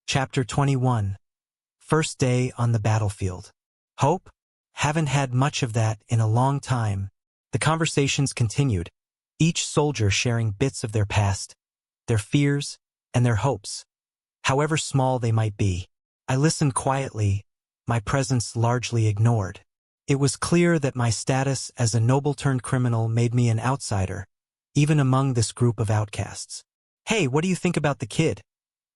Chapter 21. First day on the battlefield. Hope? Haven't had much of that in a long time. The conversations continued, each soldier sharing bits of their past, their fears, and their hopes, however small they might be. I listened quietly, my presence largely ignored. It was clear that my status as a noble-turned-criminal made me an outsider, even among this group of outcasts. "Hey, what do you think about the kid?"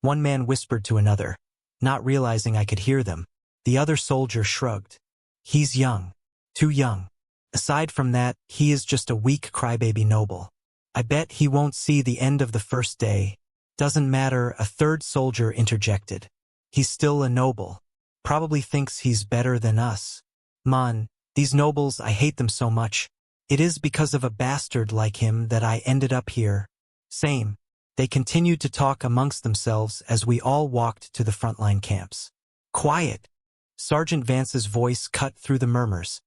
One man whispered to another, not realizing I could hear them. The other soldier shrugged. "He's young. Too young. Aside from that, he is just a weak crybaby noble. I bet he won't see the end of the first day." "Doesn't matter," a third soldier interjected. "He's still a noble. Probably thinks he's better than us." "Man, these nobles, I hate them so much. It is because of a bastard like him that I ended up here." "Same." They continued to talk amongst themselves as we all walked to the frontline camps. "Quiet!" Sergeant Vance's voice cut through the murmurs,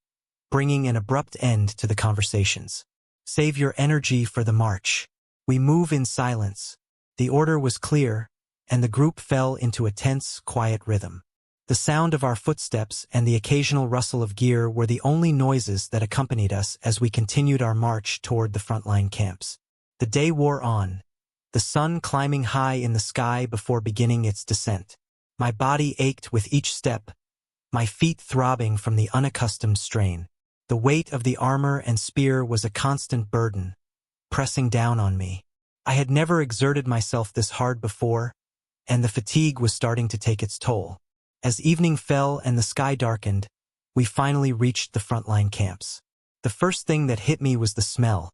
bringing an abrupt end to the conversations. "Save your energy for the march. We move in silence." The order was clear, and the group fell into a tense, quiet rhythm. The sound of our footsteps and the occasional rustle of gear were the only noises that accompanied us as we continued our march toward the frontline camps. The day wore on, the sun climbing high in the sky before beginning its descent. My body ached with each step, my feet throbbing from the unaccustomed strain. The weight of the armor and spear was a constant burden, pressing down on me. I had never exerted myself this hard before, and the fatigue was starting to take its toll. As evening fell and the sky darkened, we finally reached the frontline camps. The first thing that hit me was the smell,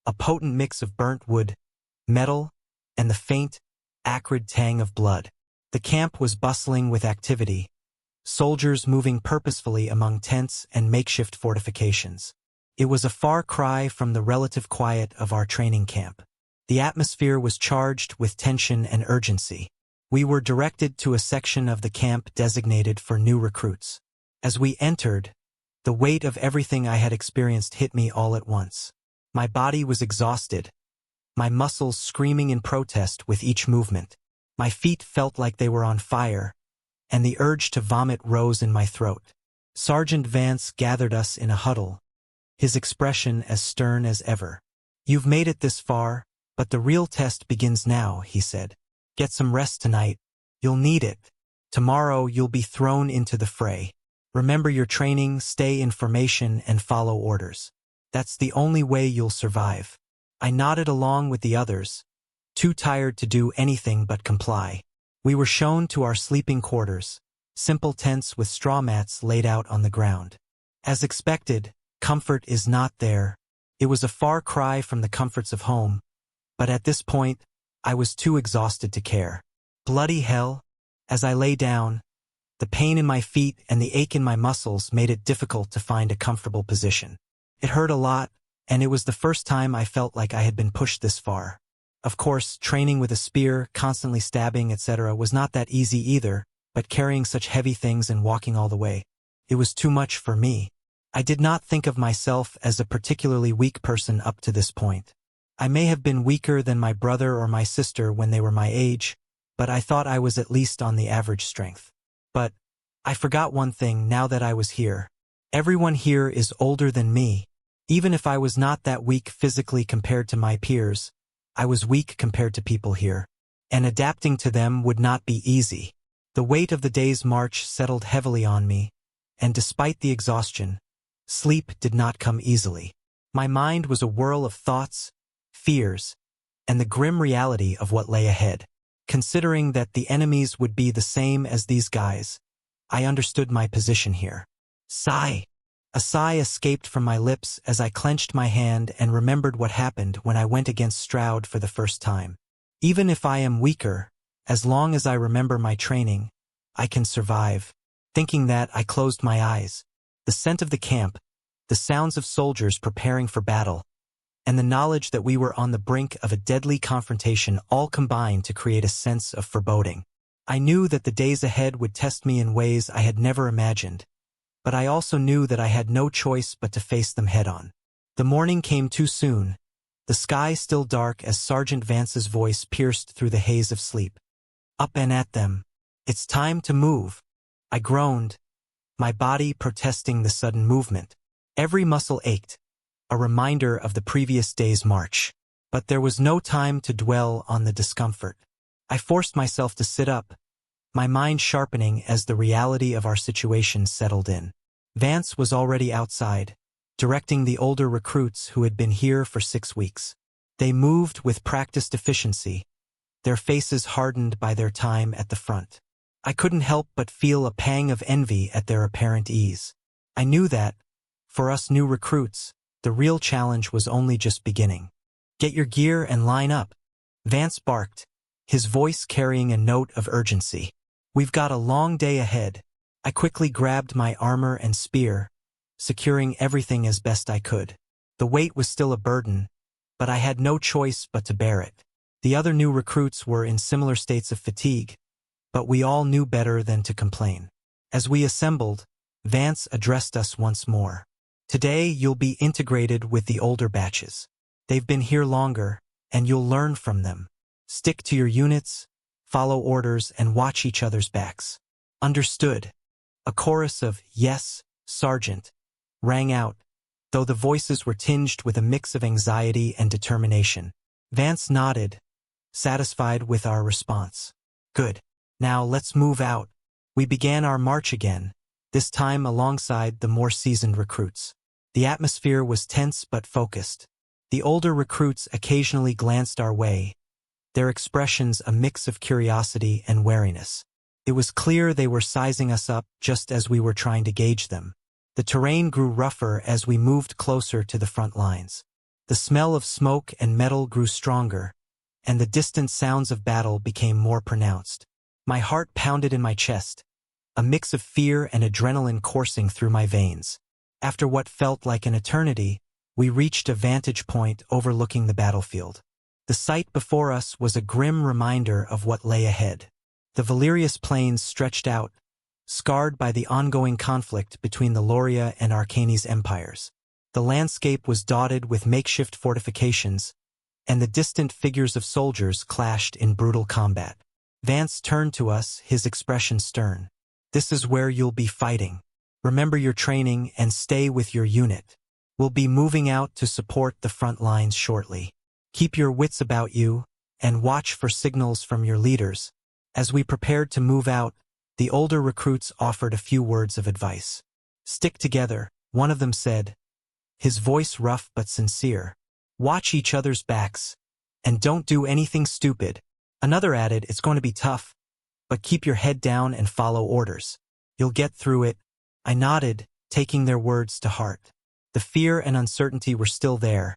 a potent mix of burnt wood, metal, and the faint, acrid tang of blood. The camp was bustling with activity, soldiers moving purposefully among tents and makeshift fortifications. It was a far cry from the relative quiet of our training camp. The atmosphere was charged with tension and urgency. We were directed to a section of the camp designated for new recruits. As we entered, the weight of everything I had experienced hit me all at once. My body was exhausted, my muscles screaming in protest with each movement. My feet felt like they were on fire, and the urge to vomit rose in my throat. Sergeant Vance gathered us in a huddle, his expression as stern as ever. "You've made it this far, but the real test begins now," he said. "Get some rest tonight. You'll need it. Tomorrow you'll be thrown into the fray. Remember your training, stay in formation, and follow orders. That's the only way you'll survive." I nodded along with the others, too tired to do anything but comply. We were shown to our sleeping quarters, simple tents with straw mats laid out on the ground. As expected, comfort is not there. It was a far cry from the comforts of home, but at this point, I was too exhausted to care. Bloody hell! As I lay down, the pain in my feet and the ache in my muscles made it difficult to find a comfortable position. It hurt a lot, and it was the first time I felt like I had been pushed this far. Of course, training with a spear, constantly stabbing, etc. was not that easy either, but carrying such heavy things and walking all the way, it was too much for me. I did not think of myself as a particularly weak person up to this point. I may have been weaker than my brother or my sister when they were my age, but I thought I was at least on the average strength. But I forgot one thing now that I was here. Everyone here is older than me. Even if I was not that weak physically compared to my peers, I was weak compared to people here, and adapting to them would not be easy. The weight of the day's march settled heavily on me, and despite the exhaustion, sleep did not come easily. My mind was a whirl of thoughts, fears, and the grim reality of what lay ahead. Considering that the enemies would be the same as these guys, I understood my position here. Sigh. A sigh escaped from my lips as I clenched my hand and remembered what happened when I went against Stroud for the first time. Even if I am weaker, as long as I remember my training, I can survive. Thinking that, I closed my eyes. The scent of the camp, the sounds of soldiers preparing for battle, and the knowledge that we were on the brink of a deadly confrontation all combined to create a sense of foreboding. I knew that the days ahead would test me in ways I had never imagined, but I also knew that I had no choice but to face them head-on. The morning came too soon, the sky still dark as Sergeant Vance's voice pierced through the haze of sleep. "Up and at them." It's time to move. I groaned, my body protesting the sudden movement. Every muscle ached, a reminder of the previous day's march. But there was no time to dwell on the discomfort. I forced myself to sit up, my mind sharpening as the reality of our situation settled in. Vance was already outside, directing the older recruits who had been here for 6 weeks. They moved with practiced efficiency, their faces hardened by their time at the front. I couldn't help but feel a pang of envy at their apparent ease. I knew that, for us new recruits, the real challenge was only just beginning. "Get your gear and line up," Vance barked, his voice carrying a note of urgency. "We've got a long day ahead." I quickly grabbed my armor and spear, securing everything as best I could. The weight was still a burden, but I had no choice but to bear it. The other new recruits were in similar states of fatigue, but we all knew better than to complain. As we assembled, Vance addressed us once more. "Today you'll be integrated with the older batches. They've been here longer, and you'll learn from them. Stick to your units, follow orders, and watch each other's backs." "Understood." A chorus of "Yes, Sergeant" rang out, though the voices were tinged with a mix of anxiety and determination. Vance nodded, satisfied with our response. "Good. Now let's move out." We began our march again, this time alongside the more seasoned recruits. The atmosphere was tense but focused. The older recruits occasionally glanced our way, their expressions a mix of curiosity and wariness. It was clear they were sizing us up just as we were trying to gauge them. The terrain grew rougher as we moved closer to the front lines. The smell of smoke and metal grew stronger, and the distant sounds of battle became more pronounced. My heart pounded in my chest, a mix of fear and adrenaline coursing through my veins. After what felt like an eternity, we reached a vantage point overlooking the battlefield. The sight before us was a grim reminder of what lay ahead. The Valerius plains stretched out, scarred by the ongoing conflict between the Loria and Arcanes empires. The landscape was dotted with makeshift fortifications, and the distant figures of soldiers clashed in brutal combat. Vance turned to us, his expression stern. "This is where you'll be fighting. Remember your training and stay with your unit. We'll be moving out to support the front lines shortly. Keep your wits about you, and watch for signals from your leaders." As we prepared to move out, the older recruits offered a few words of advice. "Stick together," one of them said, his voice rough but sincere. "Watch each other's backs, and don't do anything stupid." Another added, "It's going to be tough, but keep your head down and follow orders. You'll get through it." I nodded, taking their words to heart. The fear and uncertainty were still there,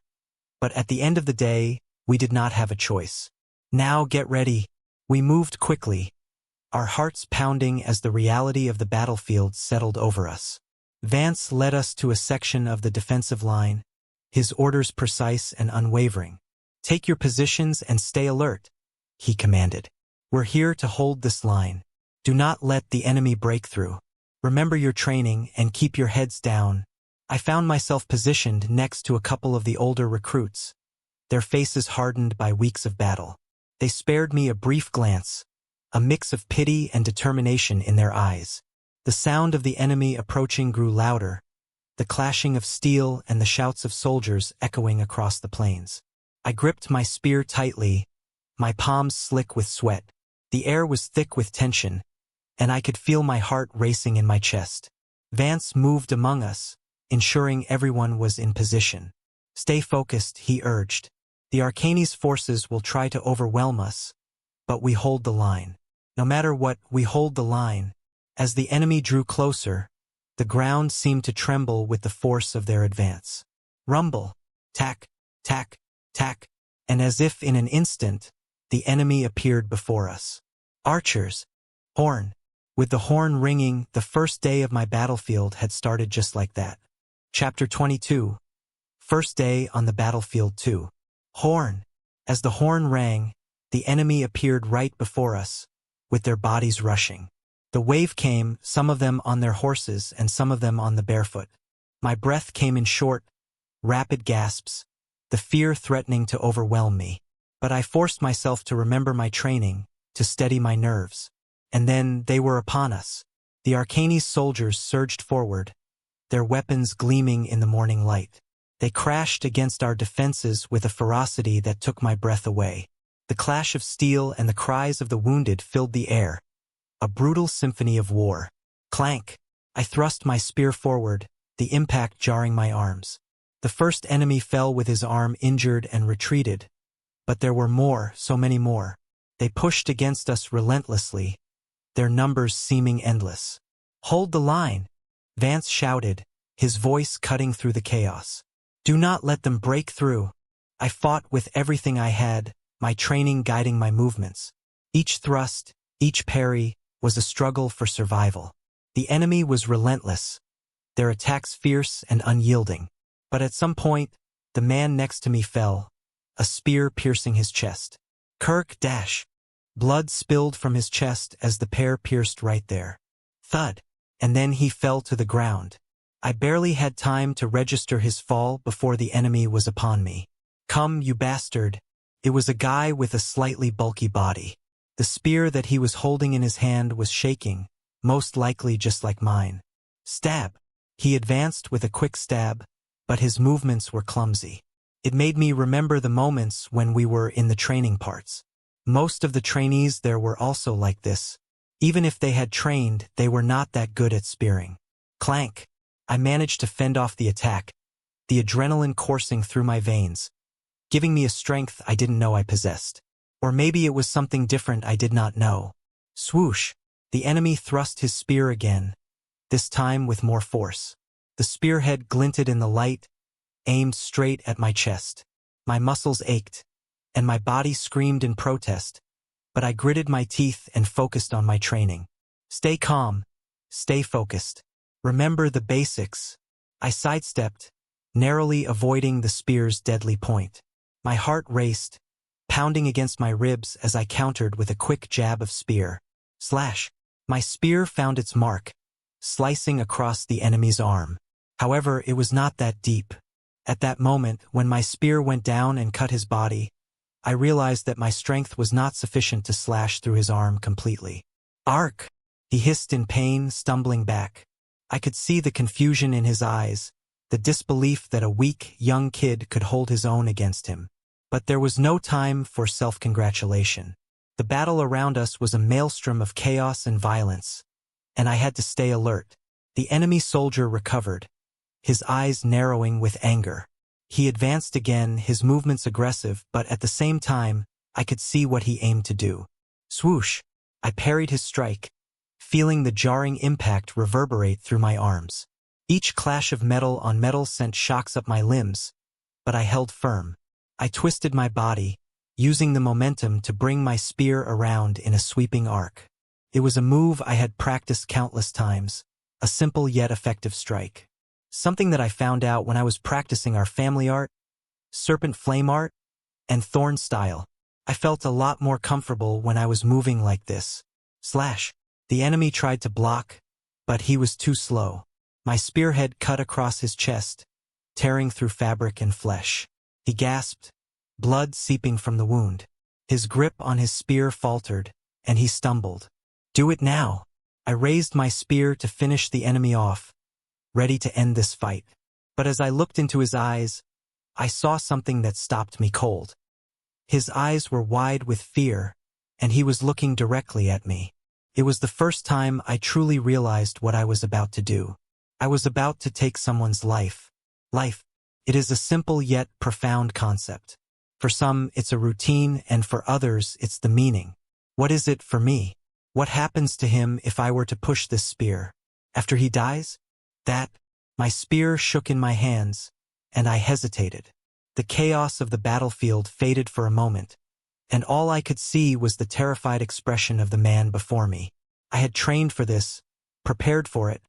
but at the end of the day, we did not have a choice. "Now get ready." We moved quickly, our hearts pounding as the reality of the battlefield settled over us. Vance led us to a section of the defensive line, his orders precise and unwavering. "Take your positions and stay alert," he commanded. "We're here to hold this line. Do not let the enemy break through. Remember your training and keep your heads down." I found myself positioned next to a couple of the older recruits, their faces hardened by weeks of battle. They spared me a brief glance, a mix of pity and determination in their eyes. The sound of the enemy approaching grew louder, the clashing of steel and the shouts of soldiers echoing across the plains. I gripped my spear tightly, my palms slick with sweat. The air was thick with tension, and I could feel my heart racing in my chest. Vance moved among us, ensuring everyone was in position. "Stay focused," he urged. "The Arcanes forces will try to overwhelm us, but we hold the line. No matter what, we hold the line." As the enemy drew closer, the ground seemed to tremble with the force of their advance. Rumble, tack, tack, tack, and as if in an instant, the enemy appeared before us. Archers, horn. With the horn ringing, the first day of my battlefield had started just like that. Chapter 22. First day on the battlefield 2. Horn. As the horn rang, the enemy appeared right before us, with their bodies rushing. The wave came, some of them on their horses and some of them on the barefoot. My breath came in short, rapid gasps, the fear threatening to overwhelm me. But I forced myself to remember my training, to steady my nerves. And then they were upon us. The Arcanes soldiers surged forward, their weapons gleaming in the morning light. They crashed against our defenses with a ferocity that took my breath away. The clash of steel and the cries of the wounded filled the air, a brutal symphony of war. Clank! I thrust my spear forward, the impact jarring my arms. The first enemy fell with his arm injured and retreated. But there were more, so many more. They pushed against us relentlessly, their numbers seeming endless. "Hold the line!" Vance shouted, his voice cutting through the chaos. "Do not let them break through." I fought with everything I had, my training guiding my movements. Each thrust, each parry, was a struggle for survival. The enemy was relentless, their attacks fierce and unyielding. But at some point, the man next to me fell, a spear piercing his chest. Kirk dash! Blood spilled from his chest as the pair pierced right there. Thud! And then he fell to the ground. I barely had time to register his fall before the enemy was upon me. "Come, you bastard!" It was a guy with a slightly bulky body. The spear that he was holding in his hand was shaking, most likely just like mine. Stab! He advanced with a quick stab, but his movements were clumsy. It made me remember the moments when we were in the training parts. Most of the trainees there were also like this. Even if they had trained, they were not that good at spearing. Clank! I managed to fend off the attack, the adrenaline coursing through my veins, giving me a strength I didn't know I possessed. Or maybe it was something different I did not know. Swoosh! The enemy thrust his spear again, this time with more force. The spearhead glinted in the light, aimed straight at my chest. My muscles ached, and my body screamed in protest, but I gritted my teeth and focused on my training. Stay calm, stay focused. Remember the basics. I sidestepped, narrowly avoiding the spear's deadly point. My heart raced, pounding against my ribs as I countered with a quick jab of spear. Slash! My spear found its mark, slicing across the enemy's arm. However, it was not that deep. At that moment, when my spear went down and cut his body, I realized that my strength was not sufficient to slash through his arm completely. Ark! He hissed in pain, stumbling back. I could see the confusion in his eyes, the disbelief that a weak, young kid could hold his own against him. But there was no time for self-congratulation. The battle around us was a maelstrom of chaos and violence, and I had to stay alert. The enemy soldier recovered, his eyes narrowing with anger. He advanced again, his movements aggressive, but at the same time, I could see what he aimed to do. Swoosh! I parried his strike, feeling the jarring impact reverberate through my arms. Each clash of metal on metal sent shocks up my limbs, but I held firm. I twisted my body, using the momentum to bring my spear around in a sweeping arc. It was a move I had practiced countless times, a simple yet effective strike. Something that I found out when I was practicing our family art, serpent flame art, and thorn style. I felt a lot more comfortable when I was moving like this. Slash! The enemy tried to block, but he was too slow. My spearhead cut across his chest, tearing through fabric and flesh. He gasped, blood seeping from the wound. His grip on his spear faltered, and he stumbled. Do it now! I raised my spear to finish the enemy off, ready to end this fight. But as I looked into his eyes, I saw something that stopped me cold. His eyes were wide with fear, and he was looking directly at me. It was the first time I truly realized what I was about to do. I was about to take someone's life. Life. It is a simple yet profound concept. For some, it's a routine, and for others, it's the meaning. What is it for me? What happens to him if I were to push this spear? After he dies? My spear shook in my hands, and I hesitated. The chaos of the battlefield faded for a moment, and all I could see was the terrified expression of the man before me. I had trained for this, prepared for it,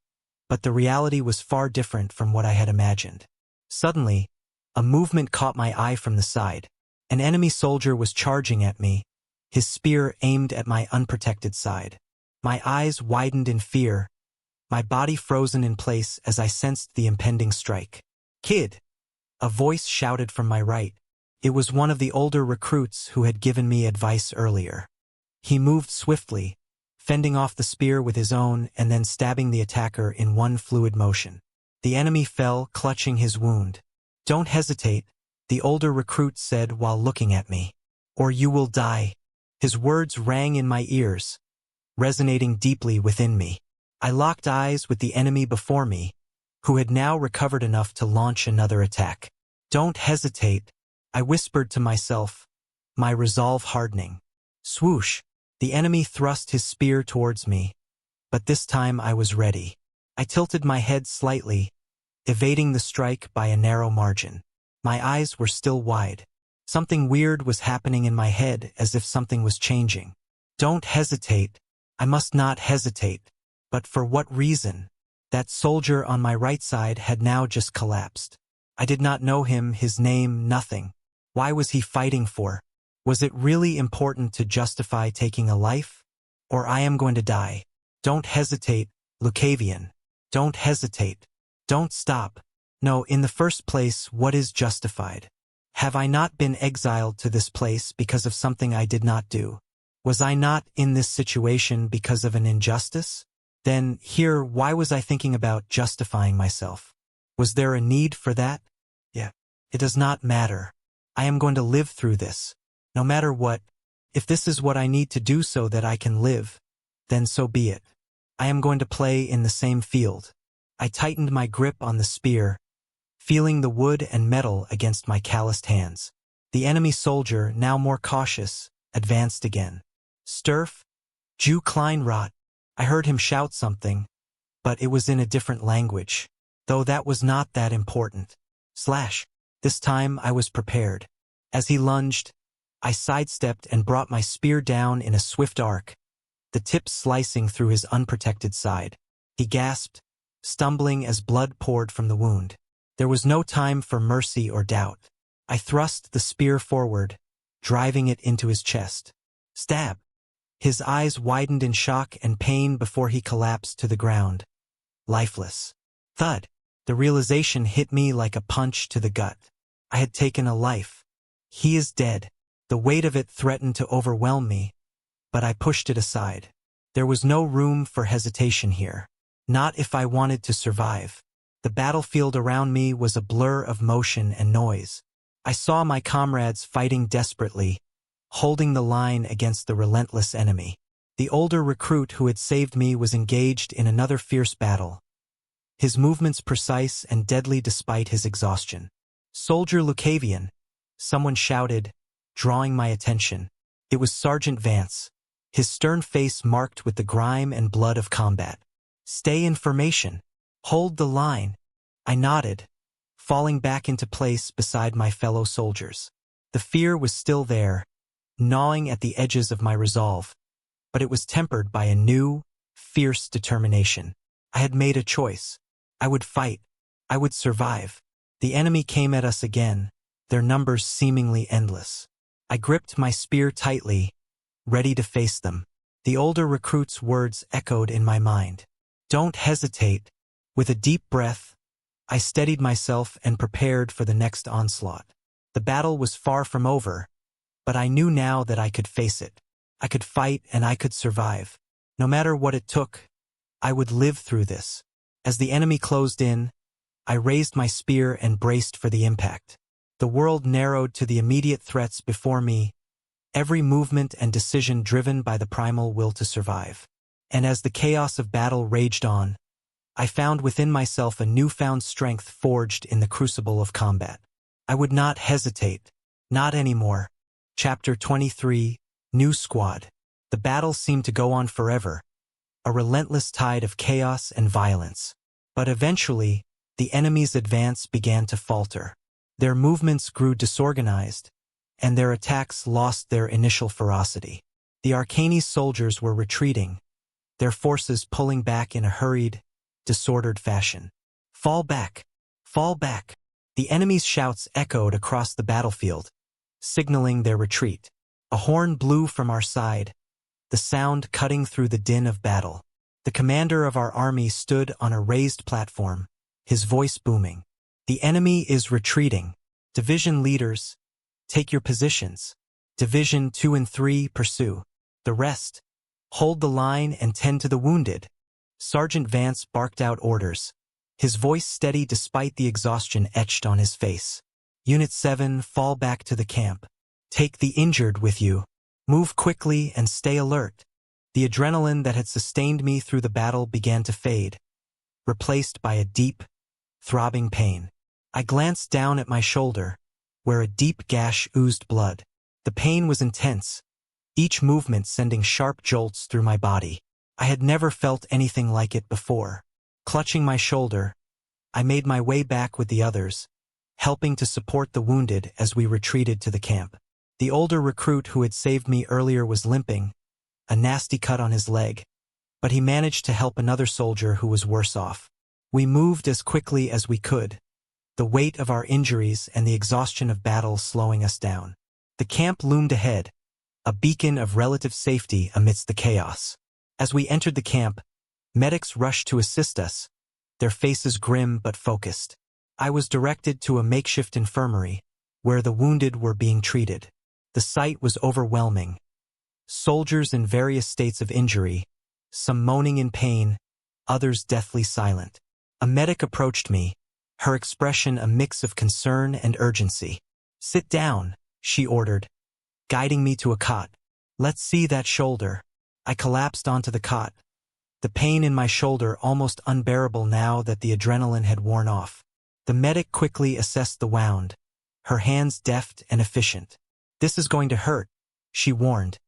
but the reality was far different from what I had imagined. Suddenly, a movement caught my eye from the side. An enemy soldier was charging at me, his spear aimed at my unprotected side. My eyes widened in fear, my body frozen in place as I sensed the impending strike. Kid! A voice shouted from my right. It was one of the older recruits who had given me advice earlier. He moved swiftly, fending off the spear with his own and then stabbing the attacker in one fluid motion. The enemy fell, clutching his wound. "Don't hesitate," the older recruit said while looking at me. "Or you will die." His words rang in my ears, resonating deeply within me. I locked eyes with the enemy before me, who had now recovered enough to launch another attack. "Don't hesitate," I whispered to myself, my resolve hardening. Swoosh! The enemy thrust his spear towards me, but this time I was ready. I tilted my head slightly, evading the strike by a narrow margin. My eyes were still wide. Something weird was happening in my head, as if something was changing. Don't hesitate. I must not hesitate. But for what reason? That soldier on my right side had now just collapsed. I did not know him, his name, nothing. Why was he fighting for? Was it really important to justify taking a life? Or I am going to die. Don't hesitate, Lucavion. Don't hesitate. Don't stop. No, in the first place, what is justified? Have I not been exiled to this place because of something I did not do? Was I not in this situation because of an injustice? Then, here, why was I thinking about justifying myself? Was there a need for that? Yeah. It does not matter. I am going to live through this. No matter what, if this is what I need to do so that I can live, then so be it. I am going to play in the same field. I tightened my grip on the spear, feeling the wood and metal against my calloused hands. The enemy soldier, now more cautious, advanced again. "Sturf, Jew Kleinrot." I heard him shout something, but it was in a different language, though that was not that important. Slash. This time I was prepared. As he lunged, I sidestepped and brought my spear down in a swift arc, the tip slicing through his unprotected side. He gasped, stumbling as blood poured from the wound. There was no time for mercy or doubt. I thrust the spear forward, driving it into his chest. Stab! His eyes widened in shock and pain before he collapsed to the ground, lifeless. Thud! The realization hit me like a punch to the gut. I had taken a life. He is dead. The weight of it threatened to overwhelm me, but I pushed it aside. There was no room for hesitation here. Not if I wanted to survive. The battlefield around me was a blur of motion and noise. I saw my comrades fighting desperately, holding the line against the relentless enemy. The older recruit who had saved me was engaged in another fierce battle, his movements precise and deadly despite his exhaustion. "Soldier Lucavion," someone shouted, drawing my attention. It was Sergeant Vance, his stern face marked with the grime and blood of combat. "Stay in formation. Hold the line." I nodded, falling back into place beside my fellow soldiers. The fear was still there, gnawing at the edges of my resolve, but it was tempered by a new, fierce determination. I had made a choice. I would fight. I would survive. The enemy came at us again, their numbers seemingly endless. I gripped my spear tightly, ready to face them. The older recruit's words echoed in my mind. "Don't hesitate." With a deep breath, I steadied myself and prepared for the next onslaught. The battle was far from over, but I knew now that I could face it. I could fight and I could survive. No matter what it took, I would live through this. As the enemy closed in, I raised my spear and braced for the impact. The world narrowed to the immediate threats before me, every movement and decision driven by the primal will to survive. And as the chaos of battle raged on, I found within myself a newfound strength forged in the crucible of combat. I would not hesitate. Not anymore. Chapter 23, New Squad. The battle seemed to go on forever, a relentless tide of chaos and violence. But eventually, the enemy's advance began to falter. Their movements grew disorganized, and their attacks lost their initial ferocity. The Arcane soldiers were retreating, their forces pulling back in a hurried, disordered fashion. "Fall back! Fall back!" The enemy's shouts echoed across the battlefield, signaling their retreat. A horn blew from our side, the sound cutting through the din of battle. The commander of our army stood on a raised platform, his voice booming. "The enemy is retreating. Division leaders, take your positions. Division 2 and 3 pursue. The rest, "Hold the line and tend to the wounded." Sergeant Vance barked out orders, his voice steady despite the exhaustion etched on his face. "Unit 7, fall back to the camp. Take the injured with you. Move quickly and stay alert." The adrenaline that had sustained me through the battle began to fade, replaced by a deep, throbbing pain. I glanced down at my shoulder, where a deep gash oozed blood. The pain was intense, each movement sending sharp jolts through my body. I had never felt anything like it before. Clutching my shoulder, I made my way back with the others, helping to support the wounded as we retreated to the camp. The older recruit who had saved me earlier was limping, a nasty cut on his leg, but he managed to help another soldier who was worse off. We moved as quickly as we could, the weight of our injuries and the exhaustion of battle slowing us down. The camp loomed ahead, a beacon of relative safety amidst the chaos. As we entered the camp, medics rushed to assist us, their faces grim but focused. I was directed to a makeshift infirmary, where the wounded were being treated. The sight was overwhelming. Soldiers in various states of injury, some moaning in pain, others deathly silent. A medic approached me, her expression a mix of concern and urgency. "Sit down," she ordered, guiding me to a cot. "Let's see that shoulder." I collapsed onto the cot, the pain in my shoulder almost unbearable now that the adrenaline had worn off. The medic quickly assessed the wound, her hands deft and efficient. "This is going to hurt," she warned,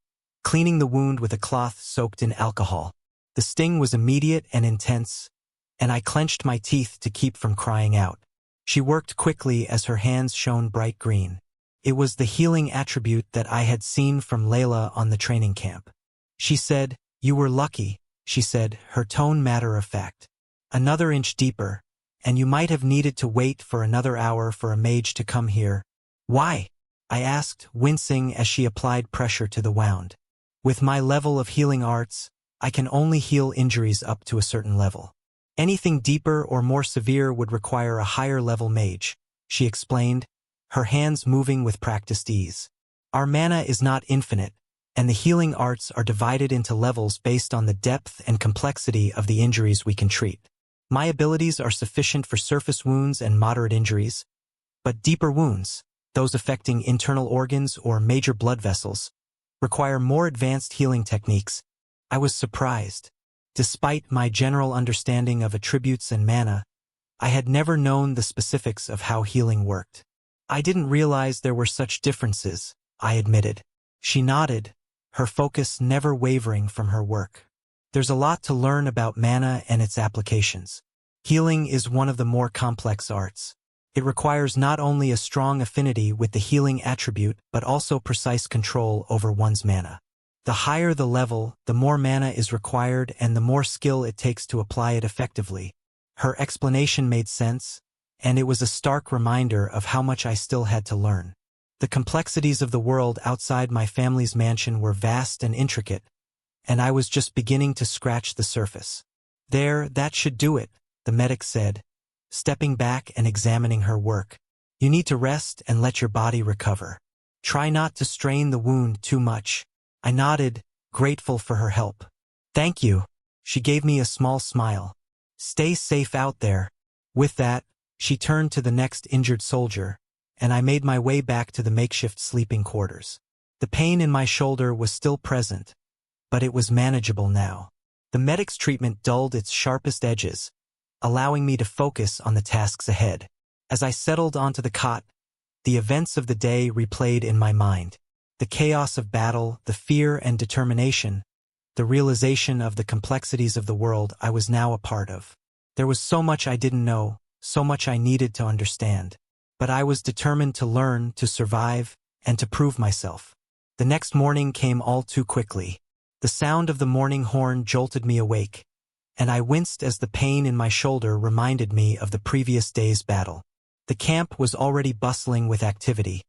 cleaning the wound with a cloth soaked in alcohol. The sting was immediate and intense, and I clenched my teeth to keep from crying out. She worked quickly as her hands shone bright green. It was the healing attribute that I had seen from Layla on the training camp. She said, "You were lucky," she said, her tone matter of fact. "Another inch deeper, and you might have needed to wait for another hour for a mage to come here." "Why?" I asked, wincing as she applied pressure to the wound. "With my level of healing arts, I can only heal injuries up to a certain level. Anything deeper or more severe would require a higher level mage," she explained, her hands moving with practiced ease. "Our mana is not infinite, and the healing arts are divided into levels based on the depth and complexity of the injuries we can treat. My abilities are sufficient for surface wounds and moderate injuries, but deeper wounds, those affecting internal organs or major blood vessels, require more advanced healing techniques." I was surprised. Despite my general understanding of attributes and mana, I had never known the specifics of how healing worked. "I didn't realize there were such differences," I admitted. She nodded, her focus never wavering from her work. "There's a lot to learn about mana and its applications. Healing is one of the more complex arts. It requires not only a strong affinity with the healing attribute but also precise control over one's mana. The higher the level, the more mana is required and the more skill it takes to apply it effectively." Her explanation made sense, and it was a stark reminder of how much I still had to learn. The complexities of the world outside my family's mansion were vast and intricate, and I was just beginning to scratch the surface. "There, that should do it," the medic said, stepping back and examining her work. "You need to rest and let your body recover. Try not to strain the wound too much." I nodded, grateful for her help. "Thank you." She gave me a small smile. "Stay safe out there." With that, she turned to the next injured soldier, and I made my way back to the makeshift sleeping quarters. The pain in my shoulder was still present, but it was manageable now. The medic's treatment dulled its sharpest edges, allowing me to focus on the tasks ahead. As I settled onto the cot, the events of the day replayed in my mind. The chaos of battle, the fear and determination, the realization of the complexities of the world I was now a part of. There was so much I didn't know, so much I needed to understand. But I was determined to learn, to survive, and to prove myself. The next morning came all too quickly. The sound of the morning horn jolted me awake, and I winced as the pain in my shoulder reminded me of the previous day's battle. The camp was already bustling with activity,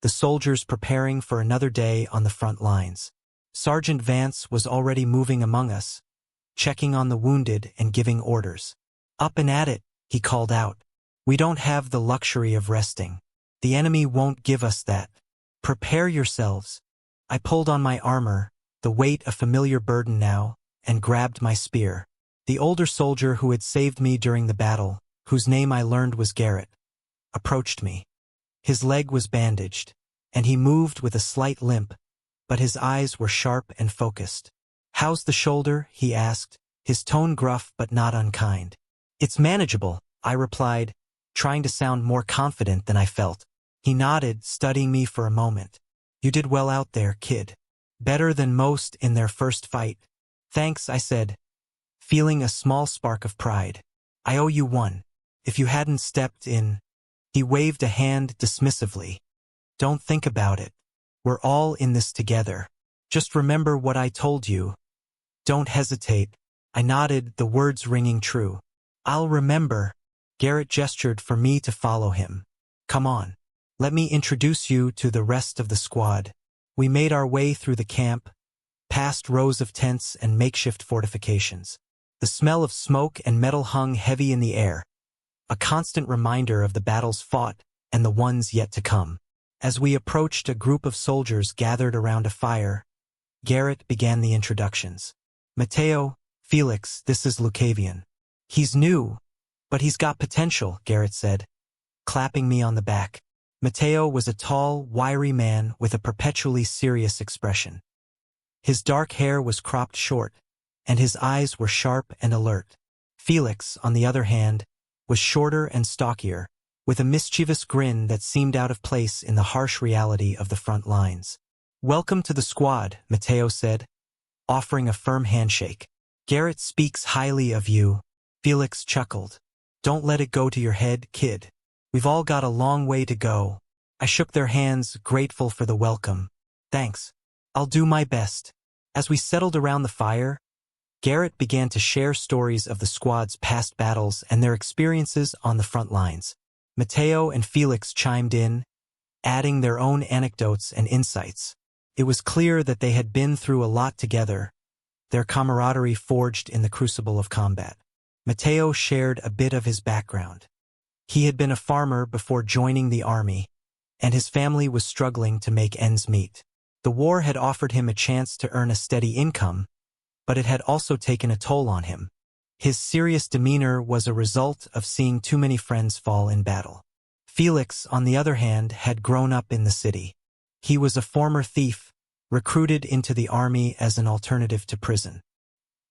the soldiers preparing for another day on the front lines. Sergeant Vance was already moving among us, checking on the wounded and giving orders. "Up and at it," he called out. "We don't have the luxury of resting. The enemy won't give us that. Prepare yourselves." I pulled on my armor, the weight a familiar burden now, and grabbed my spear. The older soldier who had saved me during the battle, whose name I learned was Garrett, approached me. His leg was bandaged, and he moved with a slight limp, but his eyes were sharp and focused. "How's the shoulder?" he asked, his tone gruff but not unkind. "It's manageable," I replied, trying to sound more confident than I felt. He nodded, studying me for a moment. "You did well out there, kid. Better than most in their first fight." "Thanks," I said, feeling a small spark of pride. "I owe you one. If you hadn't stepped in—" He waved a hand dismissively. "Don't think about it. We're all in this together. Just remember what I told you. Don't hesitate." I nodded, the words ringing true. "I'll remember." Garrett gestured for me to follow him. "Come on. Let me introduce you to the rest of the squad." We made our way through the camp, past rows of tents and makeshift fortifications. The smell of smoke and metal hung heavy in the air, a constant reminder of the battles fought and the ones yet to come. As we approached a group of soldiers gathered around a fire, Garrett began the introductions. "Mateo, Felix, this is Lucavion. He's new, but he's got potential," Garrett said, clapping me on the back. Mateo was a tall, wiry man with a perpetually serious expression. His dark hair was cropped short, and his eyes were sharp and alert. Felix, on the other hand, was shorter and stockier, with a mischievous grin that seemed out of place in the harsh reality of the front lines. "Welcome to the squad," Mateo said, offering a firm handshake. "Garrett speaks highly of you." Felix chuckled. "Don't let it go to your head, kid. We've all got a long way to go." I shook their hands, grateful for the welcome. "Thanks. I'll do my best." As we settled around the fire, Garrett began to share stories of the squad's past battles and their experiences on the front lines. Mateo and Felix chimed in, adding their own anecdotes and insights. It was clear that they had been through a lot together, their camaraderie forged in the crucible of combat. Mateo shared a bit of his background. He had been a farmer before joining the army, and his family was struggling to make ends meet. The war had offered him a chance to earn a steady income, but it had also taken a toll on him. His serious demeanor was a result of seeing too many friends fall in battle. Felix, on the other hand, had grown up in the city. He was a former thief, recruited into the army as an alternative to prison.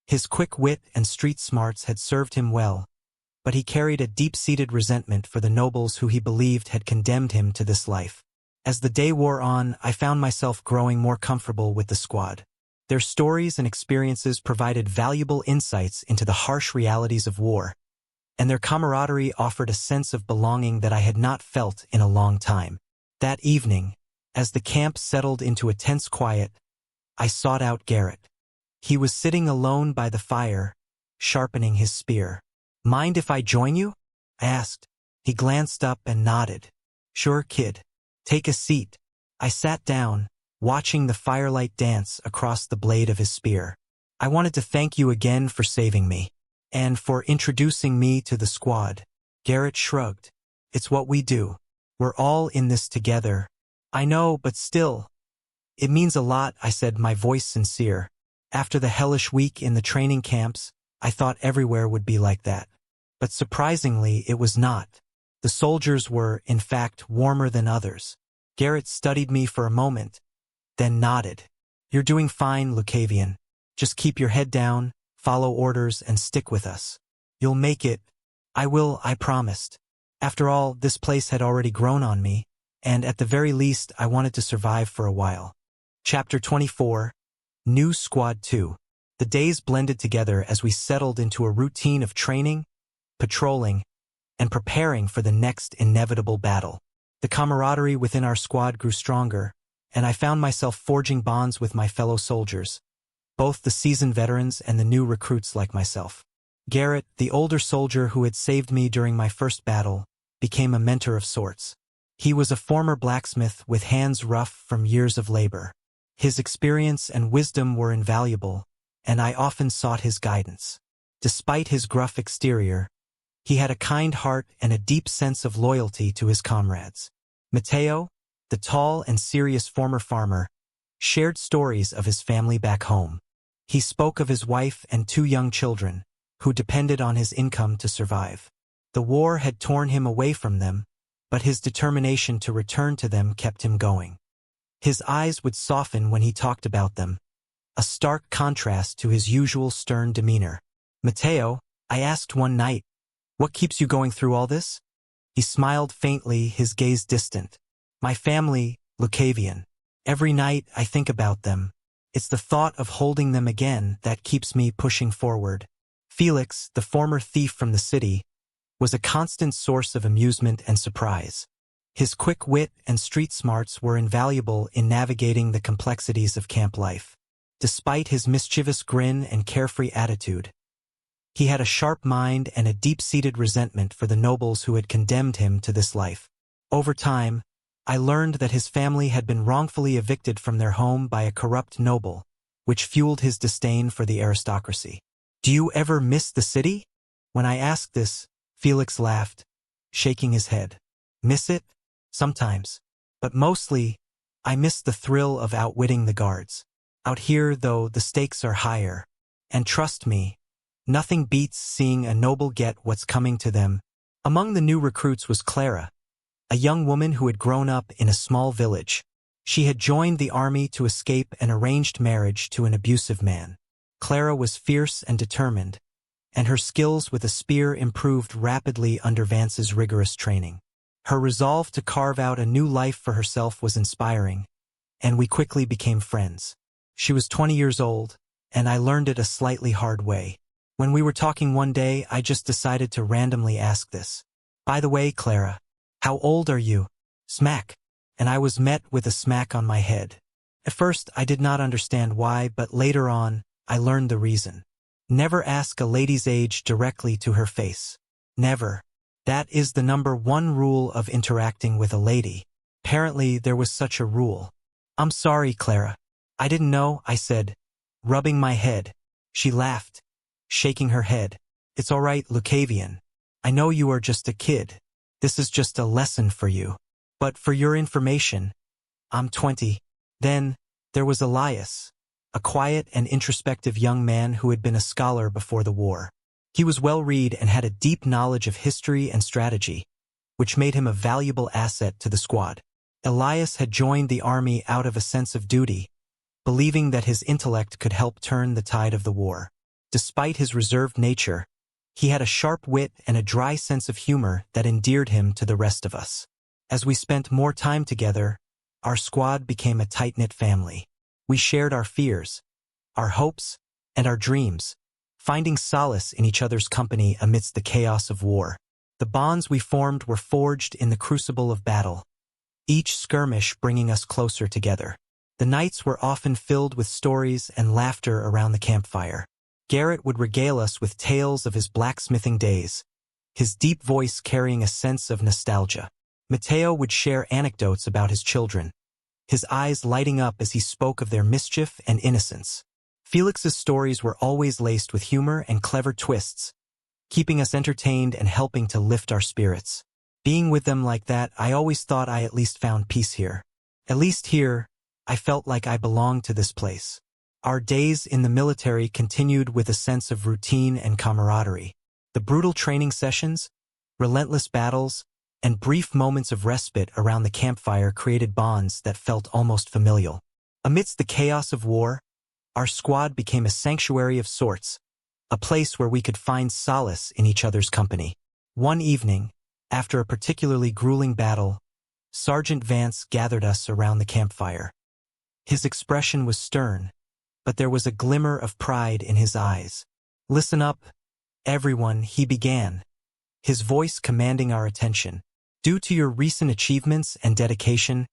His quick wit and street smarts had served him well, but he carried a deep-seated resentment for the nobles who he believed had condemned him to this life. As the day wore on, I found myself growing more comfortable with the squad. Their stories and experiences provided valuable insights into the harsh realities of war, and their camaraderie offered a sense of belonging that I had not felt in a long time. That evening, as the camp settled into a tense quiet, I sought out Garrett. He was sitting alone by the fire, sharpening his spear. "Mind if I join you?" I asked. He glanced up and nodded. "Sure, kid. Take a seat." I sat down, watching the firelight dance across the blade of his spear. "I wanted to thank you again for saving me, and for introducing me to the squad." Garrett shrugged. "It's what we do. We're all in this together." "I know, but still." "It means a lot," I said, my voice sincere. After the hellish week in the training camps, I thought everywhere would be like that. But surprisingly, it was not. The soldiers were, in fact, warmer than others. Garrett studied me for a moment, then nodded. "You're doing fine, Lucavion. Just keep your head down, follow orders, and stick with us. You'll make it." "I will," I promised. After all, this place had already grown on me, and at the very least, I wanted to survive for a while. Chapter 24. New Squad 2. The days blended together as we settled into a routine of training, patrolling, and preparing for the next inevitable battle. The camaraderie within our squad grew stronger, and I found myself forging bonds with my fellow soldiers, both the seasoned veterans and the new recruits like myself. Garrett, the older soldier who had saved me during my first battle, became a mentor of sorts. He was a former blacksmith with hands rough from years of labor. His experience and wisdom were invaluable, and I often sought his guidance. Despite his gruff exterior, he had a kind heart and a deep sense of loyalty to his comrades. Mateo, the tall and serious former farmer, shared stories of his family back home. He spoke of his wife and 2 young children, who depended on his income to survive. The war had torn him away from them, but his determination to return to them kept him going. His eyes would soften when he talked about them, a stark contrast to his usual stern demeanor. "Matteo," I asked one night, "what keeps you going through all this?" He smiled faintly, his gaze distant. "My family, Lucavion. Every night I think about them. It's the thought of holding them again that keeps me pushing forward." Felix, the former thief from the city, was a constant source of amusement and surprise. His quick wit and street smarts were invaluable in navigating the complexities of camp life. Despite his mischievous grin and carefree attitude, he had a sharp mind and a deep-seated resentment for the nobles who had condemned him to this life. Over time, I learned that his family had been wrongfully evicted from their home by a corrupt noble, which fueled his disdain for the aristocracy. "Do you ever miss the city?" When I asked this, Felix laughed, shaking his head. "Miss it? Sometimes. But mostly, I miss the thrill of outwitting the guards. Out here, though, the stakes are higher. And trust me, nothing beats seeing a noble get what's coming to them." Among the new recruits was Clara, a young woman who had grown up in a small village. She had joined the army to escape an arranged marriage to an abusive man. Clara was fierce and determined, and her skills with a spear improved rapidly under Vance's rigorous training. Her resolve to carve out a new life for herself was inspiring, and we quickly became friends. She was 20 years old, and I learned it a slightly hard way. When we were talking one day, I just decided to randomly ask this. "By the way, Clara, how old are you?" Smack. And I was met with a smack on my head. At first, I did not understand why, but later on, I learned the reason. Never ask a lady's age directly to her face. Never. That is the #1 rule of interacting with a lady. Apparently, there was such a rule. "I'm sorry, Clara. I didn't know," I said, rubbing my head. She laughed, shaking her head. "It's all right, Lucavion. I know you are just a kid. This is just a lesson for you. But for your information, I'm 20. Then, there was Elias, a quiet and introspective young man who had been a scholar before the war. He was well-read and had a deep knowledge of history and strategy, which made him a valuable asset to the squad. Elias had joined the army out of a sense of duty, believing that his intellect could help turn the tide of the war. Despite his reserved nature, he had a sharp wit and a dry sense of humor that endeared him to the rest of us. As we spent more time together, our squad became a tight-knit family. We shared our fears, our hopes, and our dreams, finding solace in each other's company amidst the chaos of war. The bonds we formed were forged in the crucible of battle, each skirmish bringing us closer together. The nights were often filled with stories and laughter around the campfire. Garrett would regale us with tales of his blacksmithing days, his deep voice carrying a sense of nostalgia. Matteo would share anecdotes about his children, his eyes lighting up as he spoke of their mischief and innocence. Felix's stories were always laced with humor and clever twists, keeping us entertained and helping to lift our spirits. Being with them like that, I always thought I at least found peace here. At least here, I felt like I belonged to this place. Our days in the military continued with a sense of routine and camaraderie. The brutal training sessions, relentless battles, and brief moments of respite around the campfire created bonds that felt almost familial. Amidst the chaos of war, our squad became a sanctuary of sorts, a place where we could find solace in each other's company. One evening, after a particularly grueling battle, Sergeant Vance gathered us around the campfire. His expression was stern, but there was a glimmer of pride in his eyes. "Listen up, everyone," he began, his voice commanding our attention. "Due to your recent achievements and dedication,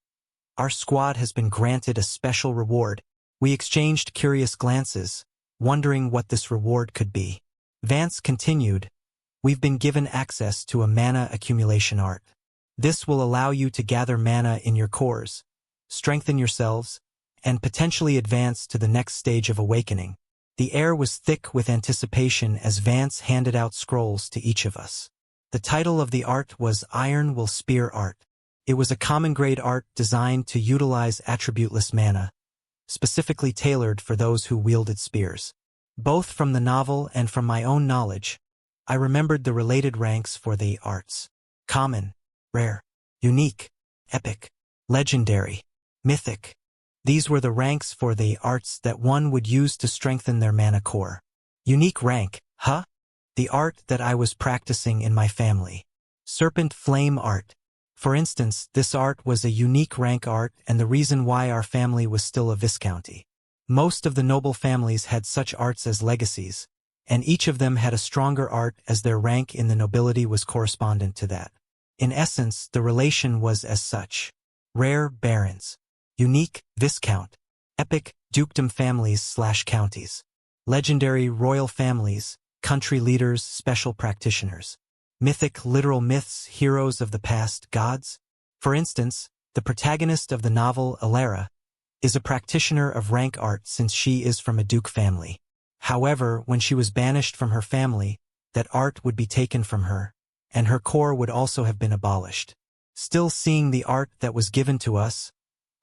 our squad has been granted a special reward." We exchanged curious glances, wondering what this reward could be. Vance continued, "We've been given access to a mana accumulation art. This will allow you to gather mana in your cores, strengthen yourselves, and potentially advance to the next stage of awakening." The air was thick with anticipation as Vance handed out scrolls to each of us. The title of the art was Iron Will Spear Art. It was a common grade art designed to utilize attributeless mana, specifically tailored for those who wielded spears. Both from the novel and from my own knowledge, I remembered the related ranks for the arts: common, rare, unique, epic, legendary, mythic. These were the ranks for the arts that one would use to strengthen their mana core. Unique rank, huh? The art that I was practicing in my family. Serpent flame art. For instance, this art was a unique rank art and the reason why our family was still a viscounty. Most of the noble families had such arts as legacies, and each of them had a stronger art as their rank in the nobility was correspondent to that. In essence, the relation was as such. Rare barons. Unique viscount. Epic dukedom families/counties. Legendary royal families, country leaders, special practitioners. Mythic literal myths, heroes of the past, gods. For instance, the protagonist of the novel, Alara, is a practitioner of rank art since she is from a duke family. However, when she was banished from her family, that art would be taken from her, and her core would also have been abolished. Still seeing the art that was given to us,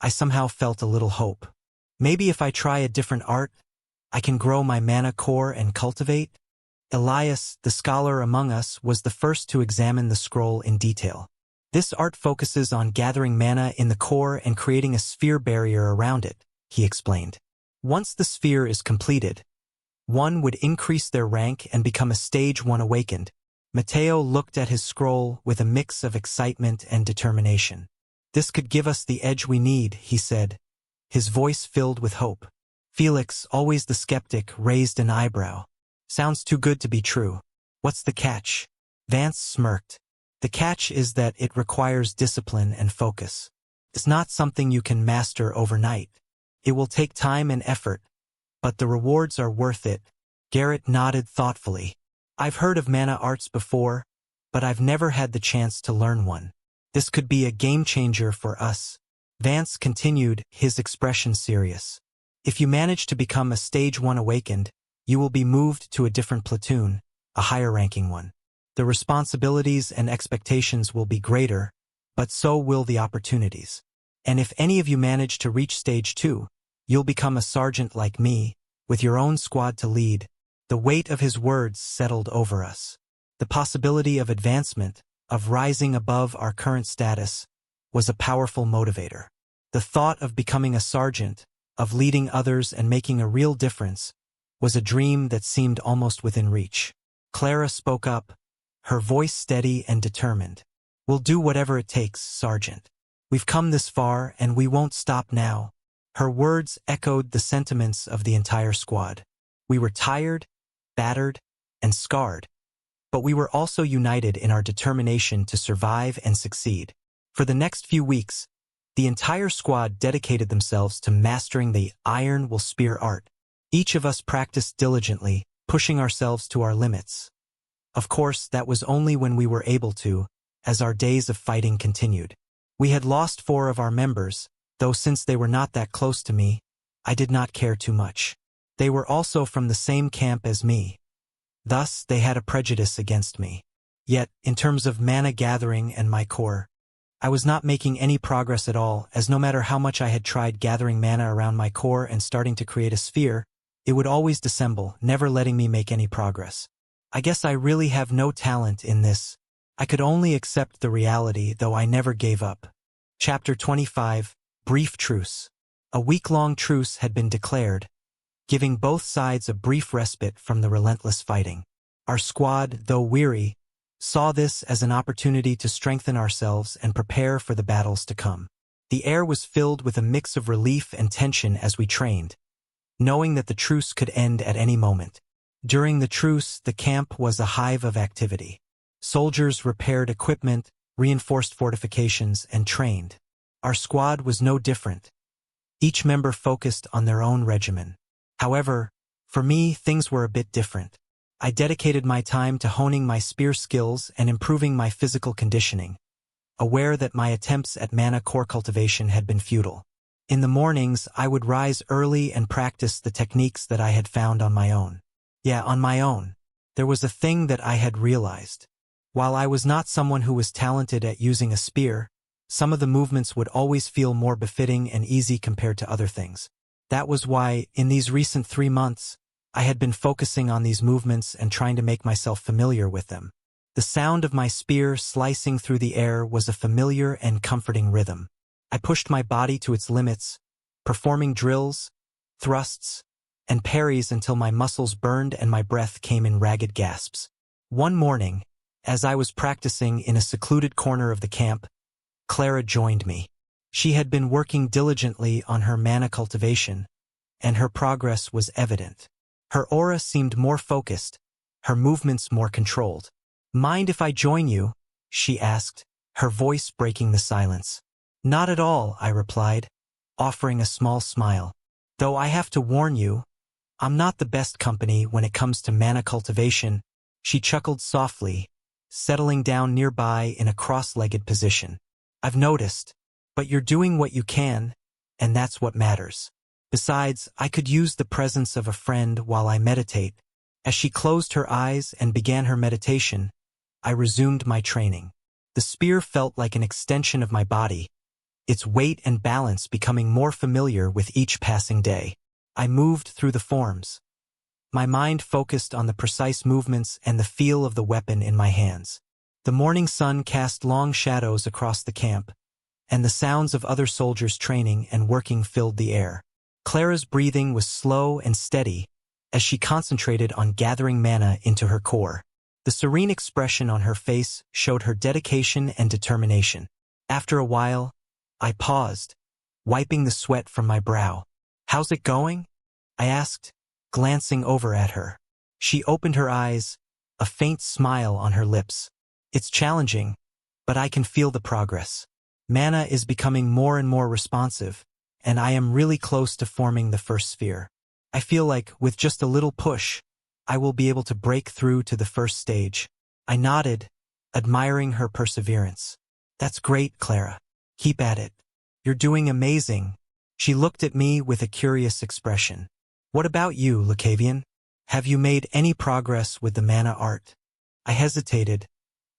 I somehow felt a little hope. Maybe if I try a different art, I can grow my mana core and cultivate? Elias, the scholar among us, was the first to examine the scroll in detail. This art focuses on gathering mana in the core and creating a sphere barrier around it, he explained. Once the sphere is completed, one would increase their rank and become a stage 1 awakened. Matteo looked at his scroll with a mix of excitement and determination. This could give us the edge we need, he said, his voice filled with hope. Felix, always the skeptic, raised an eyebrow. Sounds too good to be true. What's the catch? Vance smirked. The catch is that it requires discipline and focus. It's not something you can master overnight. It will take time and effort, but the rewards are worth it. Garrett nodded thoughtfully. I've heard of mana arts before, but I've never had the chance to learn one. This could be a game changer for us. Vance continued, his expression serious. If you manage to become a stage 1 awakened, you will be moved to a different platoon, a higher ranking one. The responsibilities and expectations will be greater, but so will the opportunities. And if any of you manage to reach stage 2, you'll become a sergeant like me, with your own squad to lead. The weight of his words settled over us. The possibility of advancement, of rising above our current status, was a powerful motivator. The thought of becoming a sergeant, of leading others and making a real difference, was a dream that seemed almost within reach. Clara spoke up, her voice steady and determined. We'll do whatever it takes, Sergeant. We've come this far and we won't stop now. Her words echoed the sentiments of the entire squad. We were tired, battered, and scarred, but we were also united in our determination to survive and succeed. For the next few weeks, the entire squad dedicated themselves to mastering the iron will spear art. Each of us practiced diligently, pushing ourselves to our limits. Of course, that was only when we were able to, as our days of fighting continued. We had lost 4 of our members, though since they were not that close to me, I did not care too much. They were also from the same camp as me. Thus, they had a prejudice against me. Yet, in terms of mana gathering and my core, I was not making any progress at all, as no matter how much I had tried gathering mana around my core and starting to create a sphere, it would always dissemble, never letting me make any progress. I guess I really have no talent in this. I could only accept the reality, though I never gave up. Chapter 25, Brief Truce. A week-long truce had been declared, giving both sides a brief respite from the relentless fighting. Our squad, though weary, saw this as an opportunity to strengthen ourselves and prepare for the battles to come. The air was filled with a mix of relief and tension as we trained, knowing that the truce could end at any moment. During the truce, the camp was a hive of activity. Soldiers repaired equipment, reinforced fortifications, and trained. Our squad was no different. Each member focused on their own regimen. However, for me, things were a bit different. I dedicated my time to honing my spear skills and improving my physical conditioning, aware that my attempts at mana core cultivation had been futile. In the mornings, I would rise early and practice the techniques that I had found on my own. Yeah, on my own. There was a thing that I had realized. While I was not someone who was talented at using a spear, some of the movements would always feel more befitting and easy compared to other things. That was why, in these recent 3 months, I had been focusing on these movements and trying to make myself familiar with them. The sound of my spear slicing through the air was a familiar and comforting rhythm. I pushed my body to its limits, performing drills, thrusts, and parries until my muscles burned and my breath came in ragged gasps. One morning, as I was practicing in a secluded corner of the camp, Clara joined me. She had been working diligently on her mana cultivation, and her progress was evident. Her aura seemed more focused, her movements more controlled. "Mind if I join you?" she asked, her voice breaking the silence. "Not at all," I replied, offering a small smile. "Though I have to warn you, I'm not the best company when it comes to mana cultivation." She chuckled softly, settling down nearby in a cross-legged position. "I've noticed, but you're doing what you can, and that's what matters. Besides, I could use the presence of a friend while I meditate." As she closed her eyes and began her meditation, I resumed my training. The spear felt like an extension of my body, its weight and balance becoming more familiar with each passing day. I moved through the forms, my mind focused on the precise movements and the feel of the weapon in my hands. The morning sun cast long shadows across the camp, and the sounds of other soldiers training and working filled the air. Clara's breathing was slow and steady as she concentrated on gathering mana into her core. The serene expression on her face showed her dedication and determination. After a while, I paused, wiping the sweat from my brow. "How's it going?" I asked, glancing over at her. She opened her eyes, a faint smile on her lips. "It's challenging, but I can feel the progress. Mana is becoming more and more responsive, and I am really close to forming the first sphere. I feel like, with just a little push, I will be able to break through to the first stage." I nodded, admiring her perseverance. "That's great, Clara. Keep at it. You're doing amazing." She looked at me with a curious expression. "What about you, Lucavion? Have you made any progress with the mana art?" I hesitated,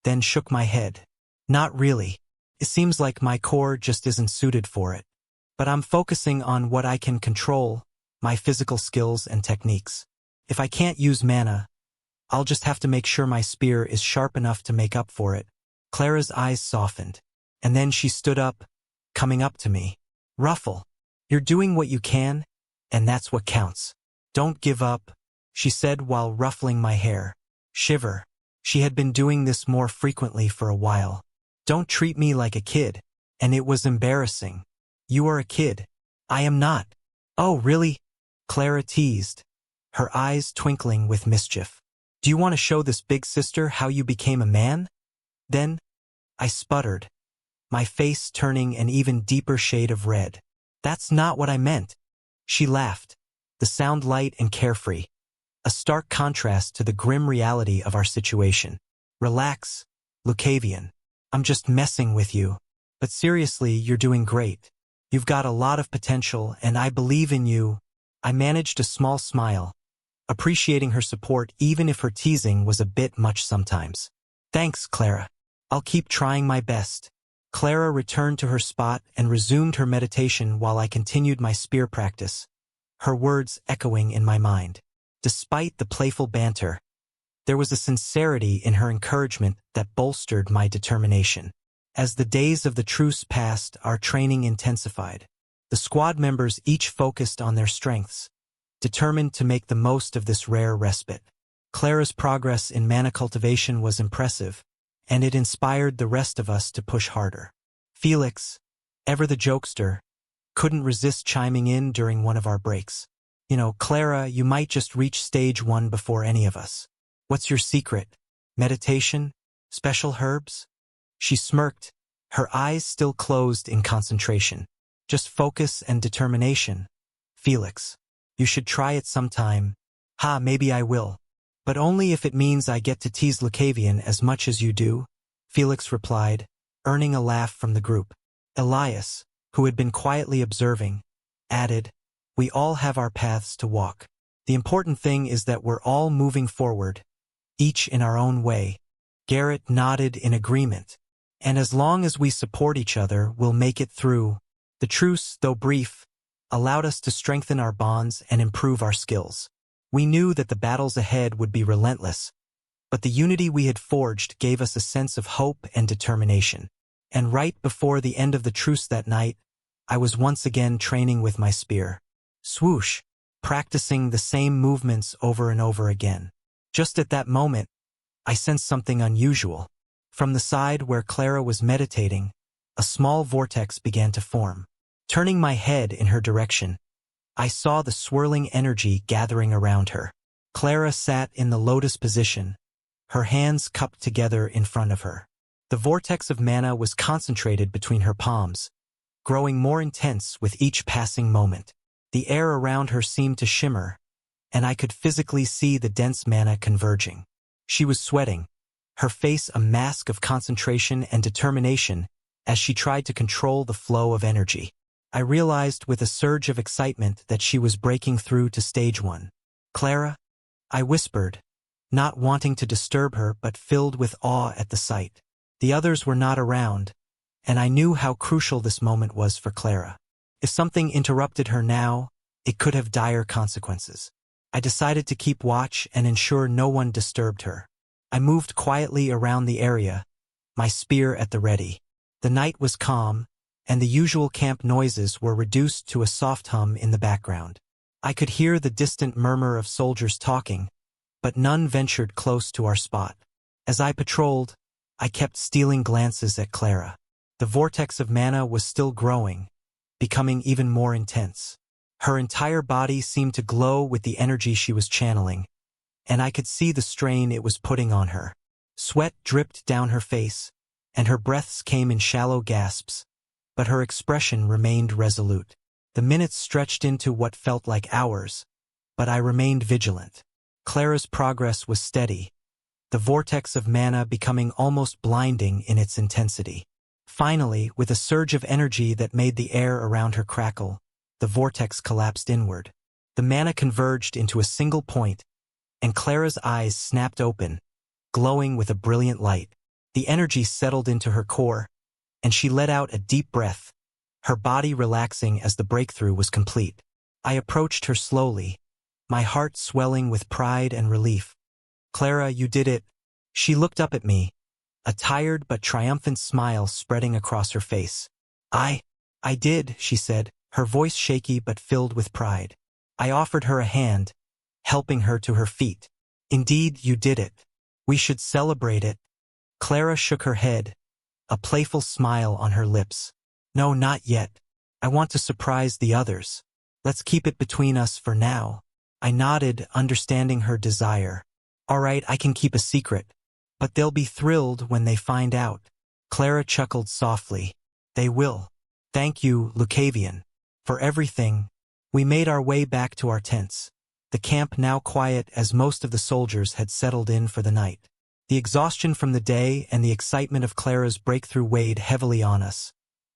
then shook my head. "Not really. It seems like my core just isn't suited for it. But I'm focusing on what I can control, my physical skills and techniques. If I can't use mana, I'll just have to make sure my spear is sharp enough to make up for it." Clara's eyes softened, and then she stood up, coming up to me. "Ruffle, you're doing what you can, and that's what counts. Don't give up," she said while ruffling my hair. Shiver. She had been doing this more frequently for a while. "Don't treat me like a kid." And it was embarrassing. "You are a kid. I am not." "Oh, really?" Clara teased, her eyes twinkling with mischief. "Do you want to show this big sister how you became a man?" Then, I sputtered, my face turning an even deeper shade of red. "That's not what I meant." She laughed, the sound light and carefree, a stark contrast to the grim reality of our situation. "Relax, Lucavion. I'm just messing with you. But seriously, you're doing great. You've got a lot of potential, and I believe in you." I managed a small smile, appreciating her support even if her teasing was a bit much sometimes. "Thanks, Clara. I'll keep trying my best." Clara returned to her spot and resumed her meditation while I continued my spear practice, her words echoing in my mind. Despite the playful banter, there was a sincerity in her encouragement that bolstered my determination. As the days of the truce passed, our training intensified. The squad members each focused on their strengths, determined to make the most of this rare respite. Clara's progress in mana cultivation was impressive, and it inspired the rest of us to push harder. Felix, ever the jokester, couldn't resist chiming in during one of our breaks. "You know, Clara, you might just reach stage 1 before any of us. What's your secret? Meditation? Special herbs?" She smirked, her eyes still closed in concentration. "Just focus and determination, Felix. You should try it sometime." "Ha, maybe I will. But only if it means I get to tease Lucavion as much as you do," Felix replied, earning a laugh from the group. Elias, who had been quietly observing, added, "We all have our paths to walk. The important thing is that we're all moving forward, each in our own way." Garrett nodded in agreement. "And as long as we support each other, we'll make it through." The truce, though brief, allowed us to strengthen our bonds and improve our skills. We knew that the battles ahead would be relentless, but the unity we had forged gave us a sense of hope and determination. And right before the end of the truce that night, I was once again training with my spear. Swoosh, practicing the same movements over and over again. Just at that moment, I sensed something unusual. From the side where Clara was meditating, a small vortex began to form. Turning my head in her direction, I saw the swirling energy gathering around her. Clara sat in the lotus position, her hands cupped together in front of her. The vortex of mana was concentrated between her palms, growing more intense with each passing moment. The air around her seemed to shimmer, and I could physically see the dense mana converging. She was sweating, her face a mask of concentration and determination as she tried to control the flow of energy. I realized with a surge of excitement that she was breaking through to stage 1. "Clara?" I whispered, not wanting to disturb her but filled with awe at the sight. The others were not around, and I knew how crucial this moment was for Clara. If something interrupted her now, it could have dire consequences. I decided to keep watch and ensure no one disturbed her. I moved quietly around the area, my spear at the ready. The night was calm, and the usual camp noises were reduced to a soft hum in the background. I could hear the distant murmur of soldiers talking, but none ventured close to our spot. As I patrolled, I kept stealing glances at Clara. The vortex of mana was still growing, becoming even more intense. Her entire body seemed to glow with the energy she was channeling, and I could see the strain it was putting on her. Sweat dripped down her face, and her breaths came in shallow gasps, but her expression remained resolute. The minutes stretched into what felt like hours, but I remained vigilant. Clara's progress was steady, the vortex of mana becoming almost blinding in its intensity. Finally, with a surge of energy that made the air around her crackle, the vortex collapsed inward. The mana converged into a single point, and Clara's eyes snapped open, glowing with a brilliant light. The energy settled into her core, and she let out a deep breath, her body relaxing as the breakthrough was complete. I approached her slowly, my heart swelling with pride and relief. "Clara, you did it." She looked up at me, a tired but triumphant smile spreading across her face. I did," she said, her voice shaky but filled with pride. I offered her a hand, helping her to her feet. "Indeed, you did it. We should celebrate it." Clara shook her head, a playful smile on her lips. "No, not yet. I want to surprise the others. Let's keep it between us for now." I nodded, understanding her desire. "All right, I can keep a secret, but they'll be thrilled when they find out." Clara chuckled softly. "They will. Thank you, Lucavion, for everything." We made our way back to our tents, the camp now quiet as most of the soldiers had settled in for the night. The exhaustion from the day and the excitement of Clara's breakthrough weighed heavily on us,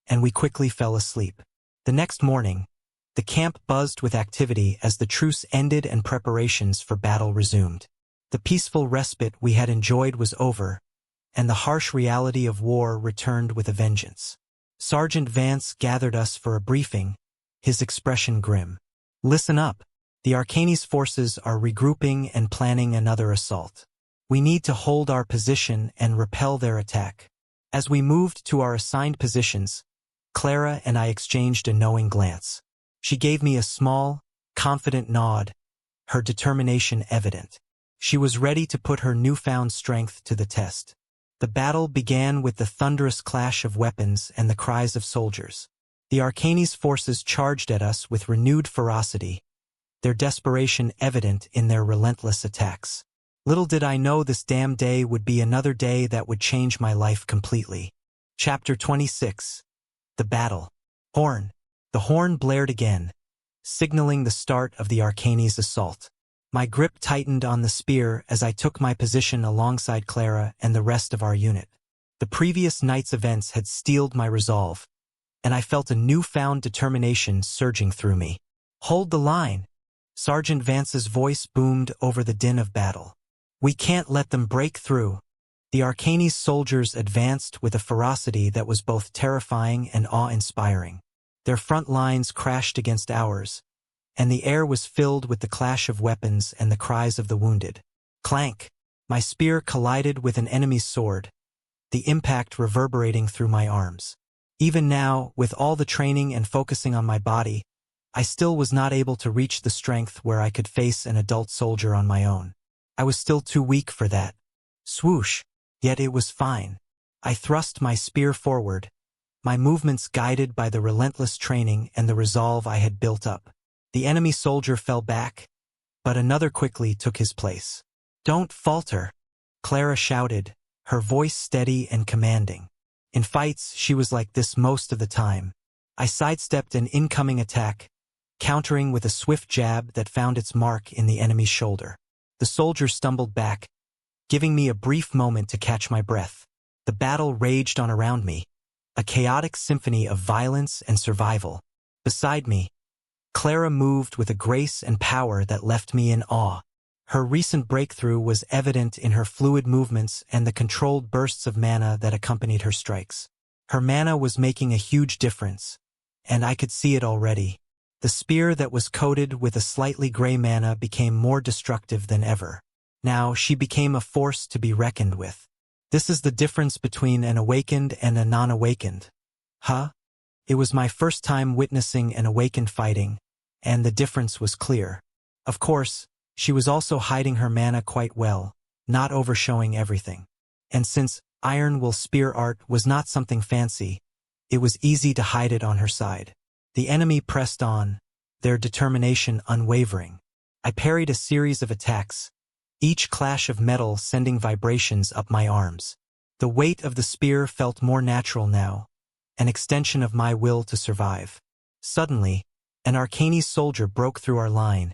and we quickly fell asleep. The next morning, the camp buzzed with activity as the truce ended and preparations for battle resumed. The peaceful respite we had enjoyed was over, and the harsh reality of war returned with a vengeance. Sergeant Vance gathered us for a briefing, his expression grim. "Listen up. The Arcanes forces are regrouping and planning another assault. We need to hold our position and repel their attack." As we moved to our assigned positions, Clara and I exchanged a knowing glance. She gave me a small, confident nod, her determination evident. She was ready to put her newfound strength to the test. The battle began with the thunderous clash of weapons and the cries of soldiers. The Arcanes forces charged at us with renewed ferocity, their desperation evident in their relentless attacks. Little did I know this damn day would be another day that would change my life completely. Chapter 26. The Battle. Horn. The horn blared again, signaling the start of the Arcanes assault. My grip tightened on the spear as I took my position alongside Clara and the rest of our unit. The previous night's events had steeled my resolve, and I felt a newfound determination surging through me. "Hold the line!" Sergeant Vance's voice boomed over the din of battle. "We can't let them break through." The Arcanes soldiers advanced with a ferocity that was both terrifying and awe-inspiring. Their front lines crashed against ours, and the air was filled with the clash of weapons and the cries of the wounded. Clank! My spear collided with an enemy's sword, the impact reverberating through my arms. Even now, with all the training and focusing on my body, I still was not able to reach the strength where I could face an adult soldier on my own. I was still too weak for that. Swoosh! Yet it was fine. I thrust my spear forward, my movements guided by the relentless training and the resolve I had built up. The enemy soldier fell back, but another quickly took his place. "Don't falter," Clara shouted, her voice steady and commanding. In fights, she was like this most of the time. I sidestepped an incoming attack, countering with a swift jab that found its mark in the enemy's shoulder. The soldier stumbled back, giving me a brief moment to catch my breath. The battle raged on around me, a chaotic symphony of violence and survival. Beside me, Clara moved with a grace and power that left me in awe. Her recent breakthrough was evident in her fluid movements and the controlled bursts of mana that accompanied her strikes. Her mana was making a huge difference, and I could see it already. The spear that was coated with a slightly gray mana became more destructive than ever. Now she became a force to be reckoned with. This is the difference between an awakened and a non-awakened. Huh? It was my first time witnessing an awakened fighting, and the difference was clear. Of course, she was also hiding her mana quite well, not overshowing everything. And since Iron Will spear art was not something fancy, it was easy to hide it on her side. The enemy pressed on, their determination unwavering. I parried a series of attacks, each clash of metal sending vibrations up my arms. The weight of the spear felt more natural now, an extension of my will to survive. Suddenly, an Arcanese soldier broke through our line,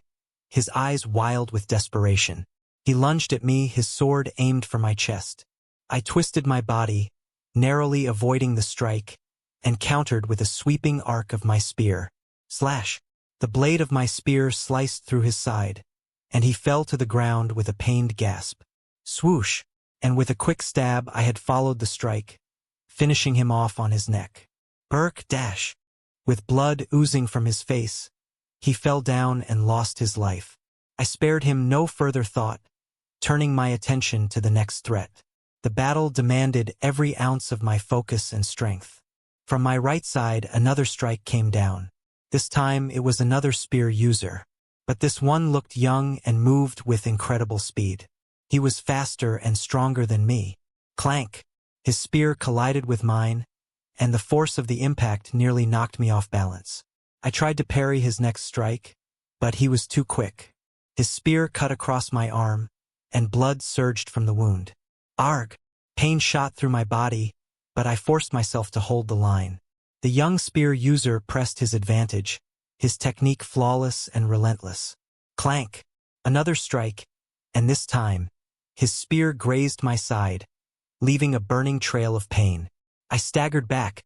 his eyes wild with desperation. He lunged at me, his sword aimed for my chest. I twisted my body, narrowly avoiding the strike, and countered with a sweeping arc of my spear. Slash! The blade of my spear sliced through his side, and he fell to the ground with a pained gasp. Swoosh! And with a quick stab I had followed the strike, finishing him off on his neck. Burk dash! With blood oozing from his face, he fell down and lost his life. I spared him no further thought, turning my attention to the next threat. The battle demanded every ounce of my focus and strength. From my right side, another strike came down. This time it was another spear user, but this one looked young and moved with incredible speed. He was faster and stronger than me. Clank! His spear collided with mine, and the force of the impact nearly knocked me off balance. I tried to parry his next strike, but he was too quick. His spear cut across my arm, and blood surged from the wound. Arg! Pain shot through my body, but I forced myself to hold the line. The young spear user pressed his advantage, his technique flawless and relentless. Clank! Another strike, and this time, his spear grazed my side, leaving a burning trail of pain. I staggered back,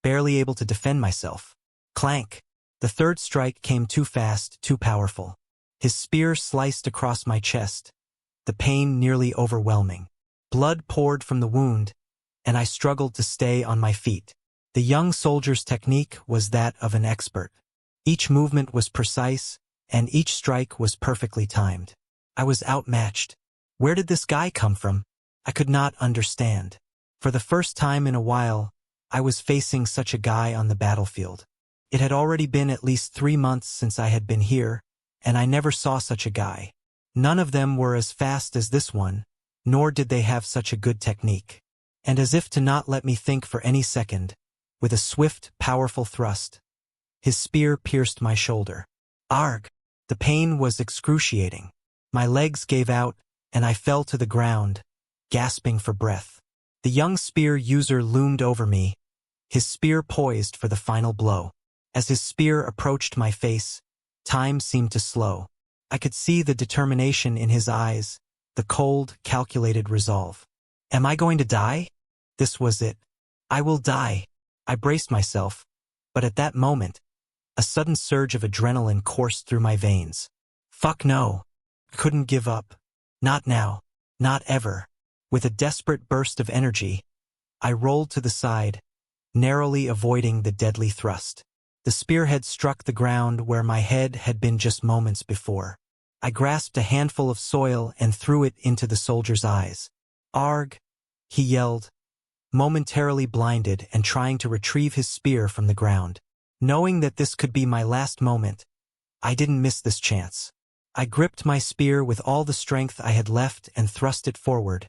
barely able to defend myself. Clank! The third strike came too fast, too powerful. His spear sliced across my chest, the pain nearly overwhelming. Blood poured from the wound, and I struggled to stay on my feet. The young soldier's technique was that of an expert. Each movement was precise, and each strike was perfectly timed. I was outmatched. Where did this guy come from? I could not understand. For the first time in a while, I was facing such a guy on the battlefield. It had already been at least 3 months since I had been here, and I never saw such a guy. None of them were as fast as this one, nor did they have such a good technique. And as if to not let me think for any second, with a swift, powerful thrust, his spear pierced my shoulder. Arg! The pain was excruciating. My legs gave out, and I fell to the ground, gasping for breath. The young spear user loomed over me, his spear poised for the final blow. As his spear approached my face, time seemed to slow. I could see the determination in his eyes, the cold, calculated resolve. Am I going to die? This was it. I will die. I braced myself, but at that moment, a sudden surge of adrenaline coursed through my veins. Fuck no. I couldn't give up. Not now. Not ever. With a desperate burst of energy, I rolled to the side, narrowly avoiding the deadly thrust. The spearhead struck the ground where my head had been just moments before. I grasped a handful of soil and threw it into the soldier's eyes. "Arg!" he yelled, momentarily blinded and trying to retrieve his spear from the ground. Knowing that this could be my last moment, I didn't miss this chance. I gripped my spear with all the strength I had left and thrust it forward,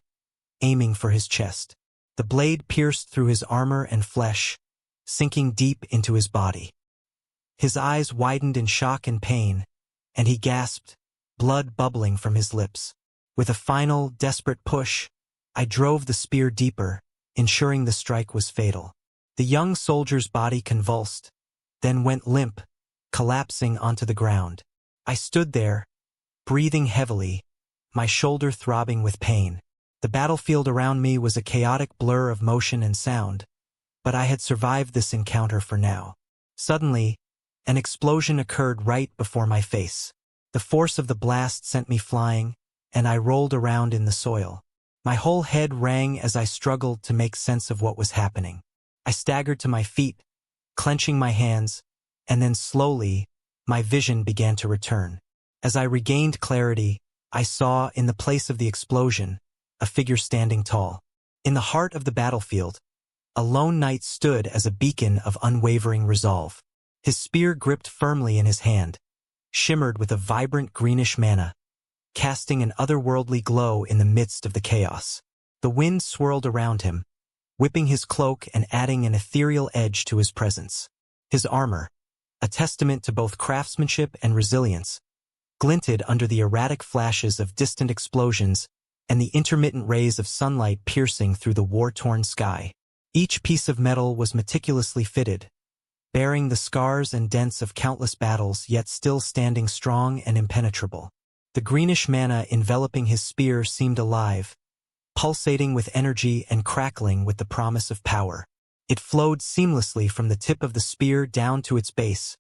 aiming for his chest. The blade pierced through his armor and flesh, sinking deep into his body. His eyes widened in shock and pain, and he gasped, blood bubbling from his lips. With a final, desperate push, I drove the spear deeper, ensuring the strike was fatal. The young soldier's body convulsed, then went limp, collapsing onto the ground. I stood there, breathing heavily, my shoulder throbbing with pain. The battlefield around me was a chaotic blur of motion and sound, but I had survived this encounter for now. Suddenly, an explosion occurred right before my face. The force of the blast sent me flying, and I rolled around in the soil. My whole head rang as I struggled to make sense of what was happening. I staggered to my feet, clenching my hands, and then slowly, my vision began to return. As I regained clarity, I saw, in the place of the explosion, a figure standing tall. In the heart of the battlefield, a lone knight stood as a beacon of unwavering resolve. His spear gripped firmly in his hand, shimmered with a vibrant greenish mana, casting an otherworldly glow in the midst of the chaos. The wind swirled around him, whipping his cloak and adding an ethereal edge to his presence. His armor, a testament to both craftsmanship and resilience, glinted under the erratic flashes of distant explosions and the intermittent rays of sunlight piercing through the war-torn sky. Each piece of metal was meticulously fitted, bearing the scars and dents of countless battles yet still standing strong and impenetrable. The greenish mana enveloping his spear seemed alive, pulsating with energy and crackling with the promise of power. It flowed seamlessly from the tip of the spear down to its base,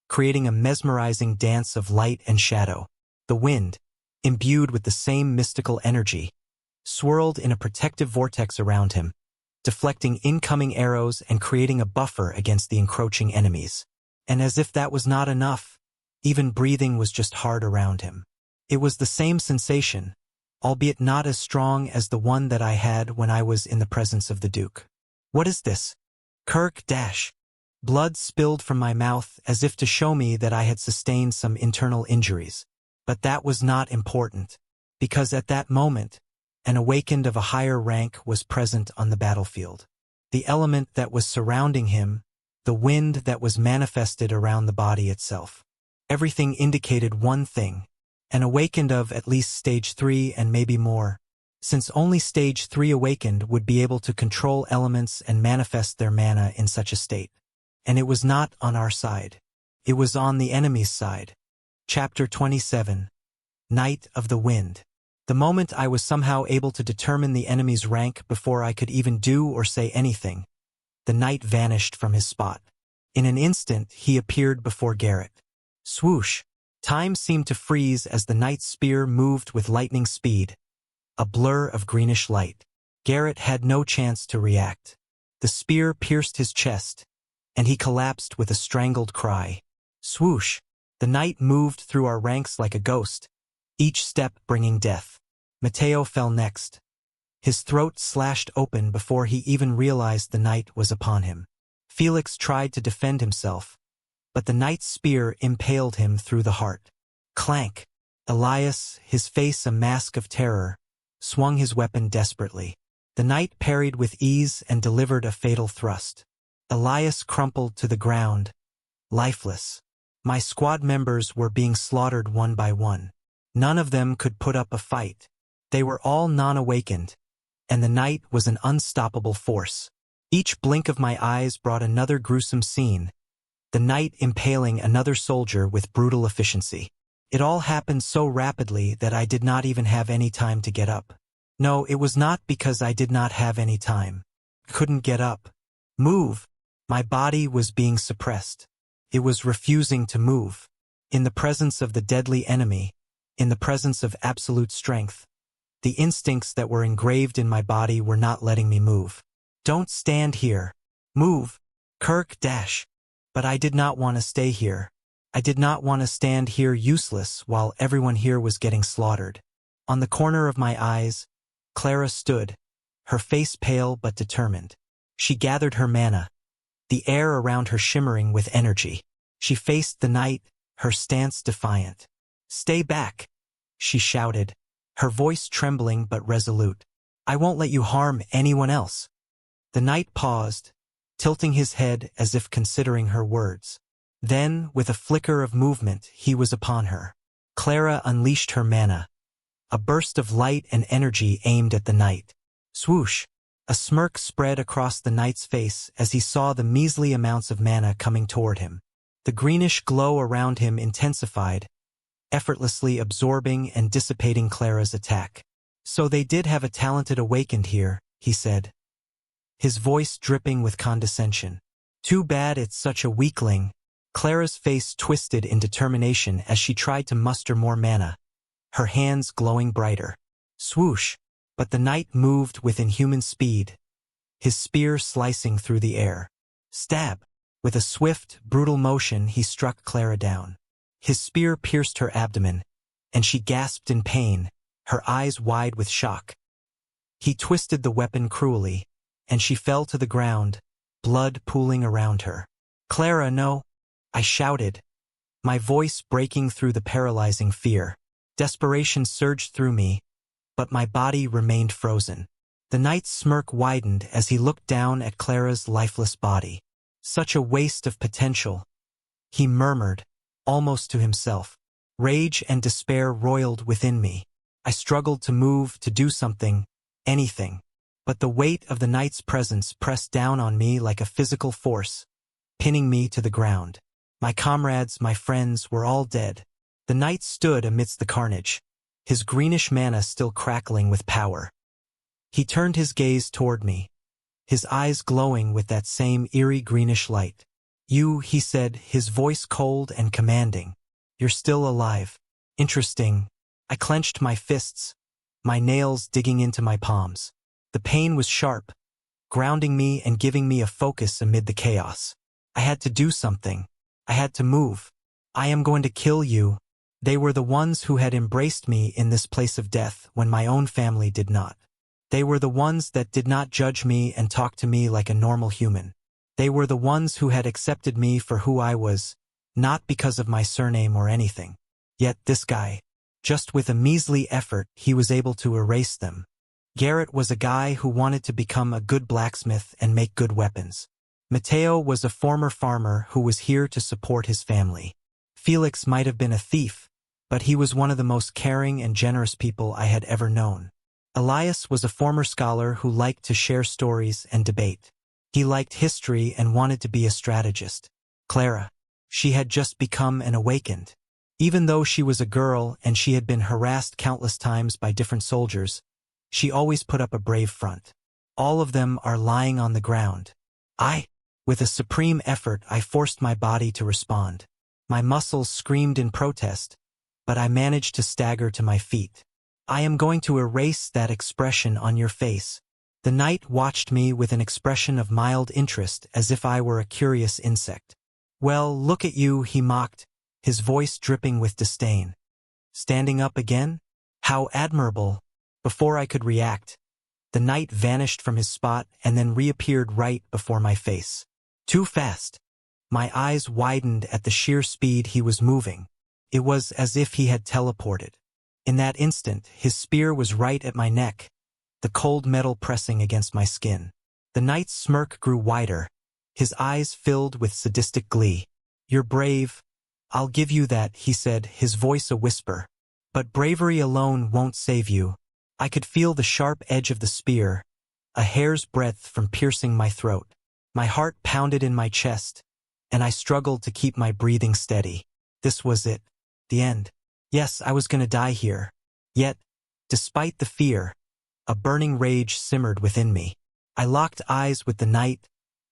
creating a mesmerizing dance of light and shadow. The wind, imbued with the same mystical energy, swirled in a protective vortex around him, deflecting incoming arrows and creating a buffer against the encroaching enemies. And as if that was not enough, even breathing was just hard around him. It was the same sensation, albeit not as strong as the one that I had when I was in the presence of the Duke. "What is this?" "Kirk dash." Blood spilled from my mouth as if to show me that I had sustained some internal injuries. But that was not important, because at that moment, an awakened of a higher rank was present on the battlefield. The element that was surrounding him, the wind that was manifested around the body itself. Everything indicated one thing: an awakened of at least stage 3 and maybe more, since only stage 3 awakened would be able to control elements and manifest their mana in such a state. And it was not on our side. It was on the enemy's side. Chapter 27. Night of the Wind. The moment I was somehow able to determine the enemy's rank before I could even do or say anything, the knight vanished from his spot. In an instant, he appeared before Garrett. Swoosh! Time seemed to freeze as the knight's spear moved with lightning speed, a blur of greenish light. Garrett had no chance to react. The spear pierced his chest, and he collapsed with a strangled cry. Swoosh! The knight moved through our ranks like a ghost, each step bringing death. Matteo fell next. His throat slashed open before he even realized the knight was upon him. Felix tried to defend himself, but the knight's spear impaled him through the heart. Clank! Elias, his face a mask of terror, swung his weapon desperately. The knight parried with ease and delivered a fatal thrust. Elias crumpled to the ground, lifeless. My squad members were being slaughtered one by one. None of them could put up a fight. They were all non-awakened, and the knight was an unstoppable force. Each blink of my eyes brought another gruesome scene, the knight impaling another soldier with brutal efficiency. It all happened so rapidly that I did not even have any time to get up. No, it was not because I did not have any time. I couldn't get up. Move! My body was being suppressed. It was refusing to move. In the presence of the deadly enemy, in the presence of absolute strength, the instincts that were engraved in my body were not letting me move. Don't stand here. Move! Kirk dash! But I did not want to stay here. I did not want to stand here useless while everyone here was getting slaughtered. On the corner of my eyes, Clara stood, her face pale but determined. She gathered her mana, the air around her shimmering with energy. She faced the night, her stance defiant. "Stay back," she shouted, her voice trembling but resolute. "I won't let you harm anyone else." The knight paused, tilting his head as if considering her words. Then, with a flicker of movement, he was upon her. Clara unleashed her mana, a burst of light and energy aimed at the knight. Swoosh! A smirk spread across the knight's face as he saw the measly amounts of mana coming toward him. The greenish glow around him intensified, effortlessly absorbing and dissipating Clara's attack. "So they did have a talented awakened here," he said, his voice dripping with condescension. "Too bad it's such a weakling." Clara's face twisted in determination as she tried to muster more mana, her hands glowing brighter. Swoosh! But the knight moved with inhuman speed, his spear slicing through the air. Stab! With a swift, brutal motion, he struck Clara down. His spear pierced her abdomen, and she gasped in pain, her eyes wide with shock. He twisted the weapon cruelly, and she fell to the ground, blood pooling around her. "Clara, no!" I shouted, my voice breaking through the paralyzing fear. Desperation surged through me, but my body remained frozen. The knight's smirk widened as he looked down at Clara's lifeless body. "Such a waste of potential," he murmured, almost to himself. Rage and despair roiled within me. I struggled to move, to do something, anything. But the weight of the knight's presence pressed down on me like a physical force, pinning me to the ground. My comrades, my friends, were all dead. The knight stood amidst the carnage, his greenish mana still crackling with power. He turned his gaze toward me, his eyes glowing with that same eerie greenish light. "You," he said, his voice cold and commanding. "You're still alive. Interesting." I clenched my fists, my nails digging into my palms. The pain was sharp, grounding me and giving me a focus amid the chaos. I had to do something. I had to move. "I am going to kill you." They were the ones who had embraced me in this place of death when my own family did not. They were the ones that did not judge me and talk to me like a normal human. They were the ones who had accepted me for who I was, not because of my surname or anything. Yet this guy, just with a measly effort, he was able to erase them. Garrett was a guy who wanted to become a good blacksmith and make good weapons. Mateo was a former farmer who was here to support his family. Felix might have been a thief, but he was one of the most caring and generous people I had ever known. Elias was a former scholar who liked to share stories and debate. He liked history and wanted to be a strategist. Clara, she had just become an awakened. Even though she was a girl and she had been harassed countless times by different soldiers, she always put up a brave front. All of them are lying on the ground. With a supreme effort, I forced my body to respond. My muscles screamed in protest, but I managed to stagger to my feet. "I am going to erase that expression on your face." The knight watched me with an expression of mild interest as if I were a curious insect. "Well, look at you," he mocked, his voice dripping with disdain. "Standing up again? How admirable." Before I could react, the knight vanished from his spot and then reappeared right before my face. Too fast. My eyes widened at the sheer speed he was moving. It was as if he had teleported. In that instant, his spear was right at my neck, the cold metal pressing against my skin. The knight's smirk grew wider, his eyes filled with sadistic glee. "You're brave. I'll give you that," he said, his voice a whisper. "But bravery alone won't save you." I could feel the sharp edge of the spear, a hair's breadth from piercing my throat. My heart pounded in my chest, and I struggled to keep my breathing steady. This was it. The end. Yes, I was going to die here. Yet, despite the fear, a burning rage simmered within me. I locked eyes with the knight,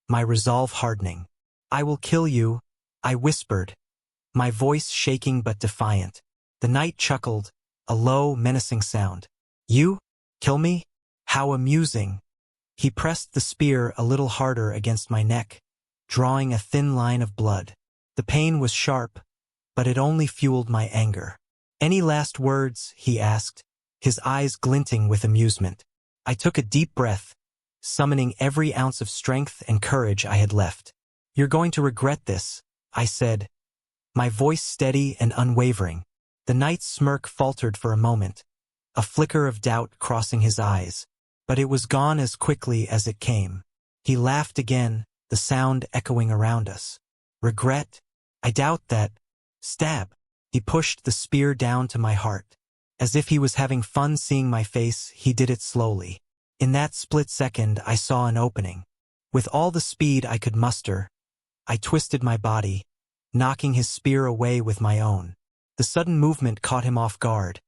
my resolve hardening. "I will kill you," I whispered, my voice shaking but defiant. The knight chuckled, a low, menacing sound. "You? Kill me? How amusing." He pressed the spear a little harder against my neck, drawing a thin line of blood. The pain was sharp, but it only fueled my anger. "Any last words?" he asked, his eyes glinting with amusement. I took a deep breath, summoning every ounce of strength and courage I had left. "You're going to regret this," I said, my voice steady and unwavering. The knight's smirk faltered for a moment, a flicker of doubt crossing his eyes, but it was gone as quickly as it came. He laughed again, the sound echoing around us. "Regret? I doubt that." Stab. He pushed the spear down to my heart. As if he was having fun seeing my face, he did it slowly. In that split second, I saw an opening. With all the speed I could muster, I twisted my body, knocking his spear away with my own. The sudden movement caught him off guard,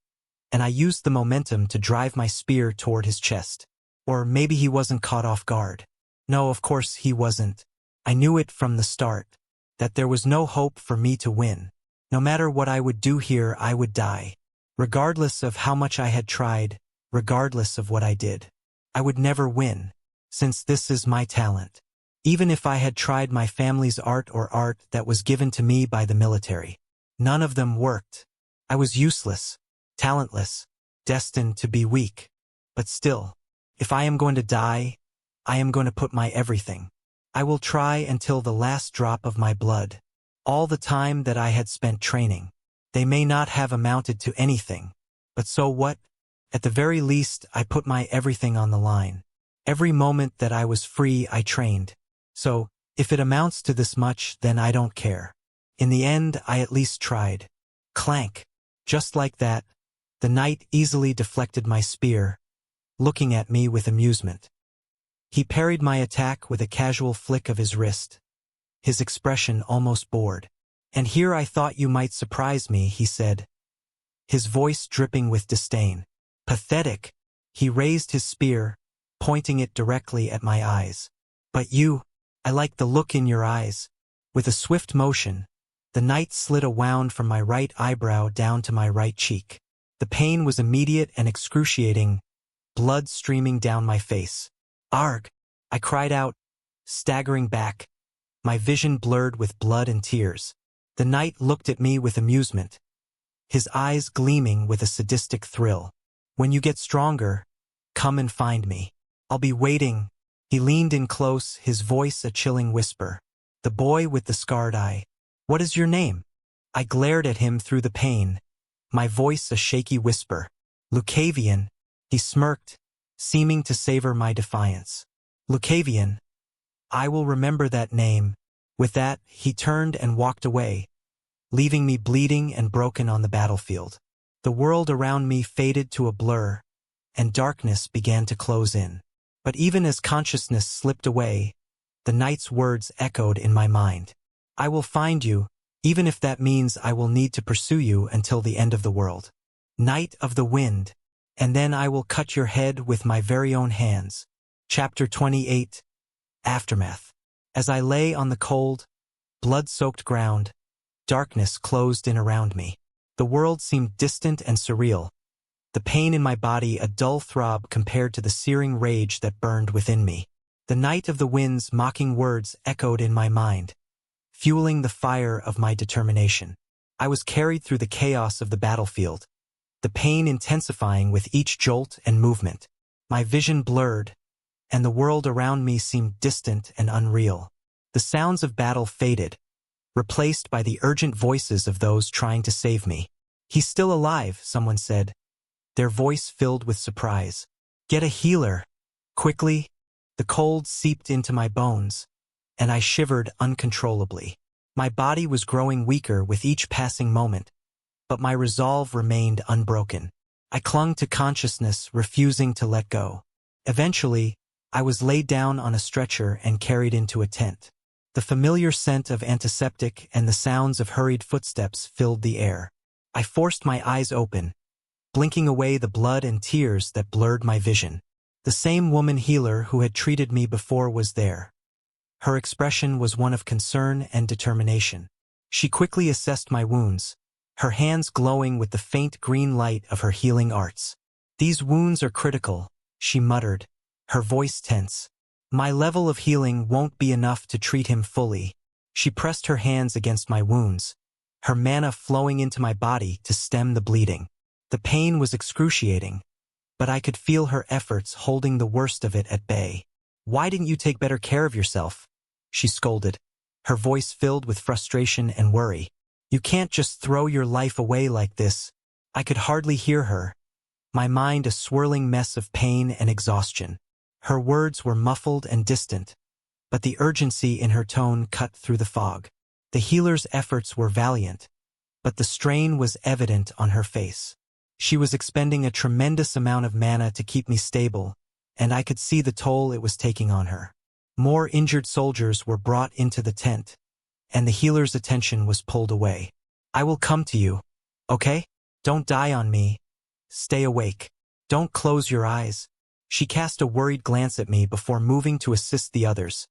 and I used the momentum to drive my spear toward his chest. Or maybe he wasn't caught off guard. No, of course he wasn't. I knew it from the start, that there was no hope for me to win. No matter what I would do here, I would die. Regardless of how much I had tried, regardless of what I did, I would never win, since this is my talent. Even if I had tried my family's art or art that was given to me by the military, none of them worked. I was useless, talentless, destined to be weak. But still, if I am going to die, I am going to put my everything. I will try until the last drop of my blood. All the time that I had spent training. They may not have amounted to anything, but so what? At the very least, I put my everything on the line. Every moment that I was free, I trained. So, if it amounts to this much, then I don't care. In the end, I at least tried. Clank. Just like that, the knight easily deflected my spear, looking at me with amusement. He parried my attack with a casual flick of his wrist, his expression almost bored. "And here I thought you might surprise me," he said, his voice dripping with disdain. "Pathetic." He raised his spear, pointing it directly at my eyes. "But you, I like the look in your eyes." With a swift motion, the knight slid a wound from my right eyebrow down to my right cheek. The pain was immediate and excruciating, blood streaming down my face. "Arg!" I cried out, staggering back, my vision blurred with blood and tears. The knight looked at me with amusement, his eyes gleaming with a sadistic thrill. "When you get stronger, come and find me. I'll be waiting." He leaned in close, his voice a chilling whisper. "The boy with the scarred eye. What is your name?" I glared at him through the pain, my voice a shaky whisper. "Lucavion." He smirked, seeming to savor my defiance. "Lucavion. I will remember that name." With that, he turned and walked away, leaving me bleeding and broken on the battlefield. The world around me faded to a blur, and darkness began to close in. But even as consciousness slipped away, the knight's words echoed in my mind. "I will find you, even if that means I will need to pursue you until the end of the world. Knight of the Wind, and then I will cut your head with my very own hands." Chapter 28. Aftermath. As I lay on the cold, blood-soaked ground, darkness closed in around me. The world seemed distant and surreal, the pain in my body a dull throb compared to the searing rage that burned within me. The Night of the Wind's mocking words echoed in my mind, fueling the fire of my determination. I was carried through the chaos of the battlefield, the pain intensifying with each jolt and movement. My vision blurred, and the world around me seemed distant and unreal. The sounds of battle faded, replaced by the urgent voices of those trying to save me. "He's still alive," someone said, their voice filled with surprise. "Get a healer." Quickly, the cold seeped into my bones, and I shivered uncontrollably. My body was growing weaker with each passing moment, but my resolve remained unbroken. I clung to consciousness, refusing to let go. Eventually, I was laid down on a stretcher and carried into a tent. The familiar scent of antiseptic and the sounds of hurried footsteps filled the air. I forced my eyes open, blinking away the blood and tears that blurred my vision. The same woman healer who had treated me before was there. Her expression was one of concern and determination. She quickly assessed my wounds, her hands glowing with the faint green light of her healing arts. "These wounds are critical," she muttered, her voice tense. My level of healing won't be enough to treat him fully. She pressed her hands against my wounds, her mana flowing into my body to stem the bleeding. The pain was excruciating, but I could feel her efforts holding the worst of it at bay. "Why didn't you take better care of yourself?" she scolded, her voice filled with frustration and worry. "You can't just throw your life away like this." I could hardly hear her, my mind a swirling mess of pain and exhaustion. Her words were muffled and distant, but the urgency in her tone cut through the fog. The healer's efforts were valiant, but the strain was evident on her face. She was expending a tremendous amount of mana to keep me stable, and I could see the toll it was taking on her. More injured soldiers were brought into the tent, and the healer's attention was pulled away. "I will come to you, okay? Don't die on me. Stay awake. Don't close your eyes." She cast a worried glance at me before moving to assist the others,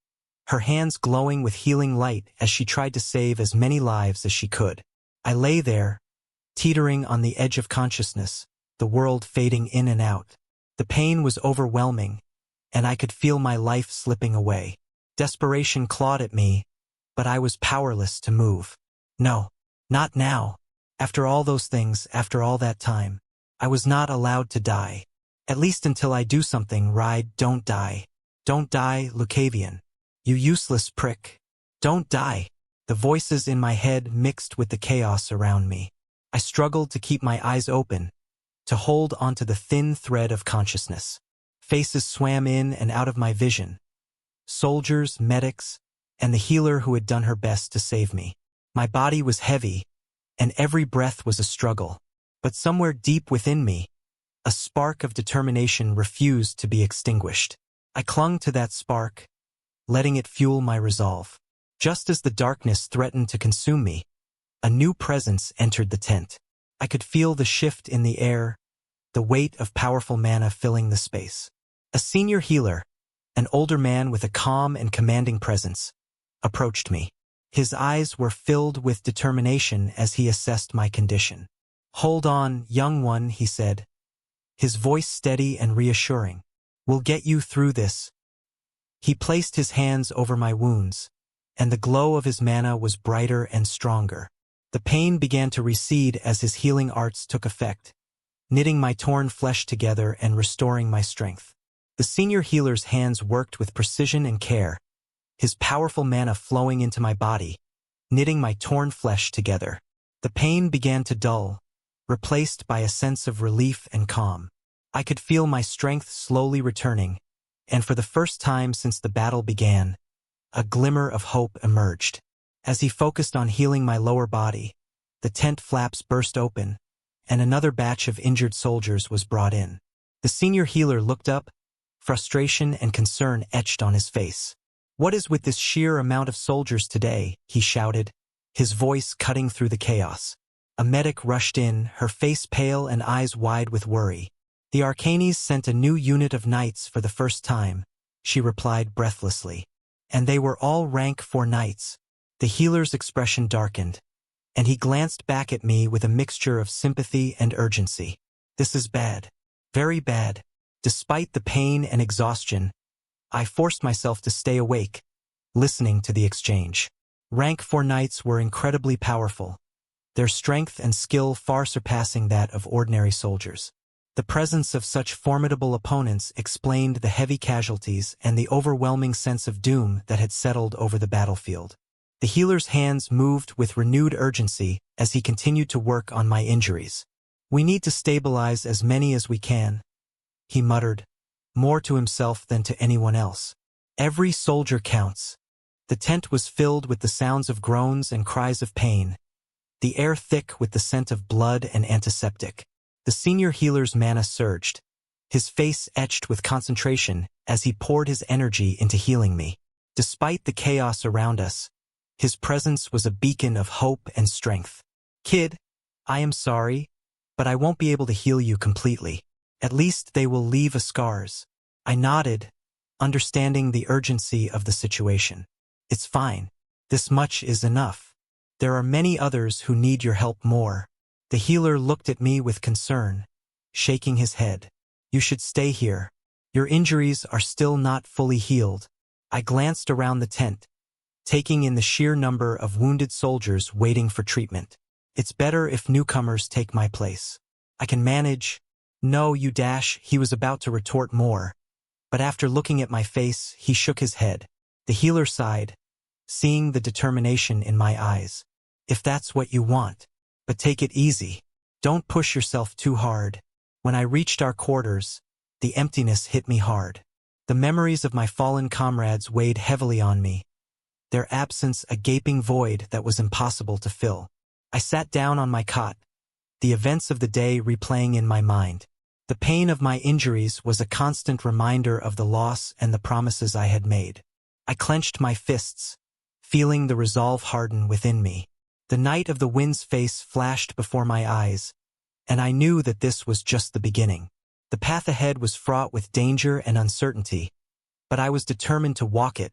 her hands glowing with healing light as she tried to save as many lives as she could. I lay there, teetering on the edge of consciousness, the world fading in and out. The pain was overwhelming, and I could feel my life slipping away. Desperation clawed at me, but I was powerless to move. No, not now. After all those things, after all that time, I was not allowed to die. At least until I do something right. Don't die. Don't die, Lucavion. You useless prick. Don't die. The voices in my head mixed with the chaos around me. I struggled to keep my eyes open, to hold onto the thin thread of consciousness. Faces swam in and out of my vision. Soldiers, medics, and the healer who had done her best to save me. My body was heavy, and every breath was a struggle. But somewhere deep within me, a spark of determination refused to be extinguished. I clung to that spark, letting it fuel my resolve. Just as the darkness threatened to consume me, a new presence entered the tent. I could feel the shift in the air, the weight of powerful mana filling the space. A senior healer, an older man with a calm and commanding presence, approached me. His eyes were filled with determination as he assessed my condition. "Hold on, young one," he said, his voice steady and reassuring. "We'll get you through this." He placed his hands over my wounds, and the glow of his mana was brighter and stronger. The pain began to recede as his healing arts took effect, knitting my torn flesh together and restoring my strength. The senior healer's hands worked with precision and care, his powerful mana flowing into my body, knitting my torn flesh together. The pain began to dull, replaced by a sense of relief and calm. I could feel my strength slowly returning, and for the first time since the battle began, a glimmer of hope emerged. As he focused on healing my lower body, the tent flaps burst open, and another batch of injured soldiers was brought in. The senior healer looked up, frustration and concern etched on his face. "What is with this sheer amount of soldiers today?" he shouted, his voice cutting through the chaos. A medic rushed in, her face pale and eyes wide with worry. "The Arcanes sent a new unit of knights for the first time," she replied breathlessly. "And they were all rank 4 knights." The healer's expression darkened, and he glanced back at me with a mixture of sympathy and urgency. "This is bad. Very bad." Despite the pain and exhaustion, I forced myself to stay awake, listening to the exchange. Rank 4 knights were incredibly powerful, their strength and skill far surpassing that of ordinary soldiers. The presence of such formidable opponents explained the heavy casualties and the overwhelming sense of doom that had settled over the battlefield. The healer's hands moved with renewed urgency as he continued to work on my injuries. "We need to stabilize as many as we can," he muttered, more to himself than to anyone else. "Every soldier counts." The tent was filled with the sounds of groans and cries of pain, the air thick with the scent of blood and antiseptic. The senior healer's mana surged, his face etched with concentration as he poured his energy into healing me. Despite the chaos around us, his presence was a beacon of hope and strength. "Kid, I am sorry, but I won't be able to heal you completely. At least they will leave scars." I nodded, understanding the urgency of the situation. "It's fine. This much is enough. There are many others who need your help more." The healer looked at me with concern, shaking his head. "You should stay here. Your injuries are still not fully healed." I glanced around the tent, taking in the sheer number of wounded soldiers waiting for treatment. It's better if newcomers take my place. I can manage. No, you dash, he was about to retort more, but after looking at my face, he shook his head. The healer sighed, seeing the determination in my eyes. If that's what you want. But take it easy. Don't push yourself too hard. When I reached our quarters, the emptiness hit me hard. The memories of my fallen comrades weighed heavily on me, their absence a gaping void that was impossible to fill. I sat down on my cot, the events of the day replaying in my mind. The pain of my injuries was a constant reminder of the loss and the promises I had made. I clenched my fists, feeling the resolve harden within me. The night of the wind's face flashed before my eyes, and I knew that this was just the beginning. The path ahead was fraught with danger and uncertainty, but I was determined to walk it,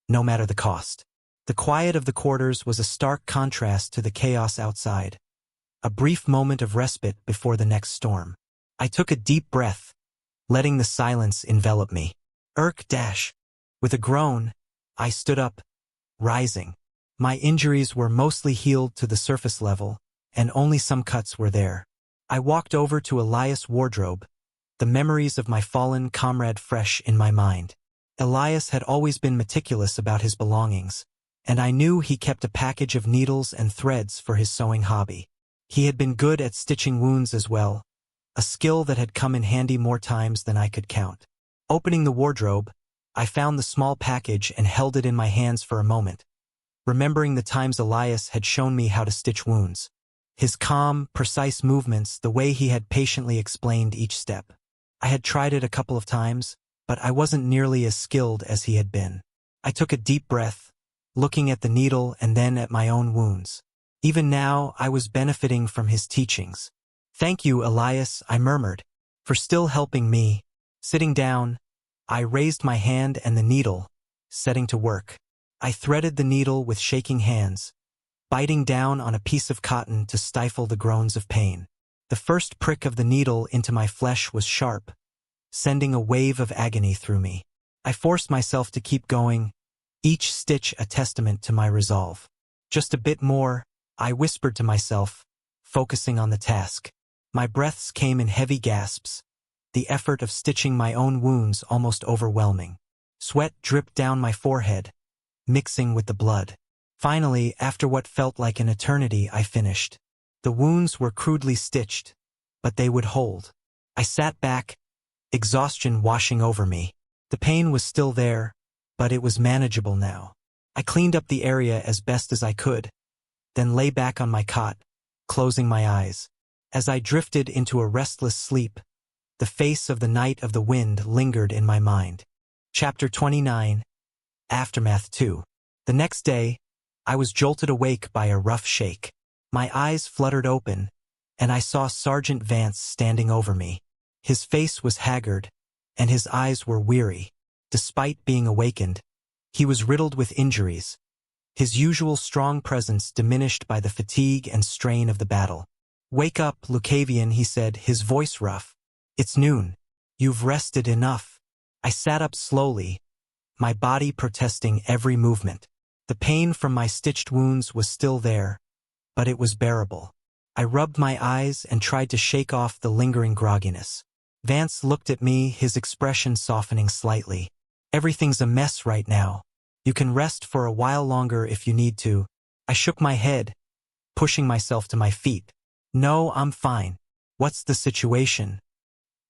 no matter the cost. The quiet of the quarters was a stark contrast to the chaos outside, a brief moment of respite before the next storm. I took a deep breath, letting the silence envelop me. Dash. With a groan, I stood up, rising. My injuries were mostly healed to the surface level, and only some cuts were there. I walked over to Elias' wardrobe, the memories of my fallen comrade fresh in my mind. Elias had always been meticulous about his belongings, and I knew he kept a package of needles and threads for his sewing hobby. He had been good at stitching wounds as well, a skill that had come in handy more times than I could count. Opening the wardrobe, I found the small package and held it in my hands for a moment, remembering the times Elias had shown me how to stitch wounds. His calm, precise movements, the way he had patiently explained each step. I had tried it a couple of times, but I wasn't nearly as skilled as he had been. I took a deep breath, looking at the needle and then at my own wounds. Even now, I was benefiting from his teachings. "Thank you, Elias," I murmured, "for still helping me." Sitting down, I raised my hand and the needle, setting to work. I threaded the needle with shaking hands, biting down on a piece of cotton to stifle the groans of pain. The first prick of the needle into my flesh was sharp, sending a wave of agony through me. I forced myself to keep going, each stitch a testament to my resolve. "Just a bit more," I whispered to myself, focusing on the task. My breaths came in heavy gasps, the effort of stitching my own wounds almost overwhelming. Sweat dripped down my forehead, mixing with the blood. Finally, after what felt like an eternity, I finished. The wounds were crudely stitched, but they would hold. I sat back, exhaustion washing over me. The pain was still there, but it was manageable now. I cleaned up the area as best as I could, then lay back on my cot, closing my eyes. As I drifted into a restless sleep, the face of the night of the wind lingered in my mind. Chapter 29, Aftermath 2. The next day, I was jolted awake by a rough shake. My eyes fluttered open, and I saw Sergeant Vance standing over me. His face was haggard, and his eyes were weary. Despite being awakened, he was riddled with injuries, his usual strong presence diminished by the fatigue and strain of the battle. "Wake up, Lucavion," he said, his voice rough. "It's noon. You've rested enough." I sat up slowly, my body protesting every movement. The pain from my stitched wounds was still there, but it was bearable. I rubbed my eyes and tried to shake off the lingering grogginess. Vance looked at me, his expression softening slightly. "Everything's a mess right now. You can rest for a while longer if you need to." I shook my head, pushing myself to my feet. "No, I'm fine. What's the situation?"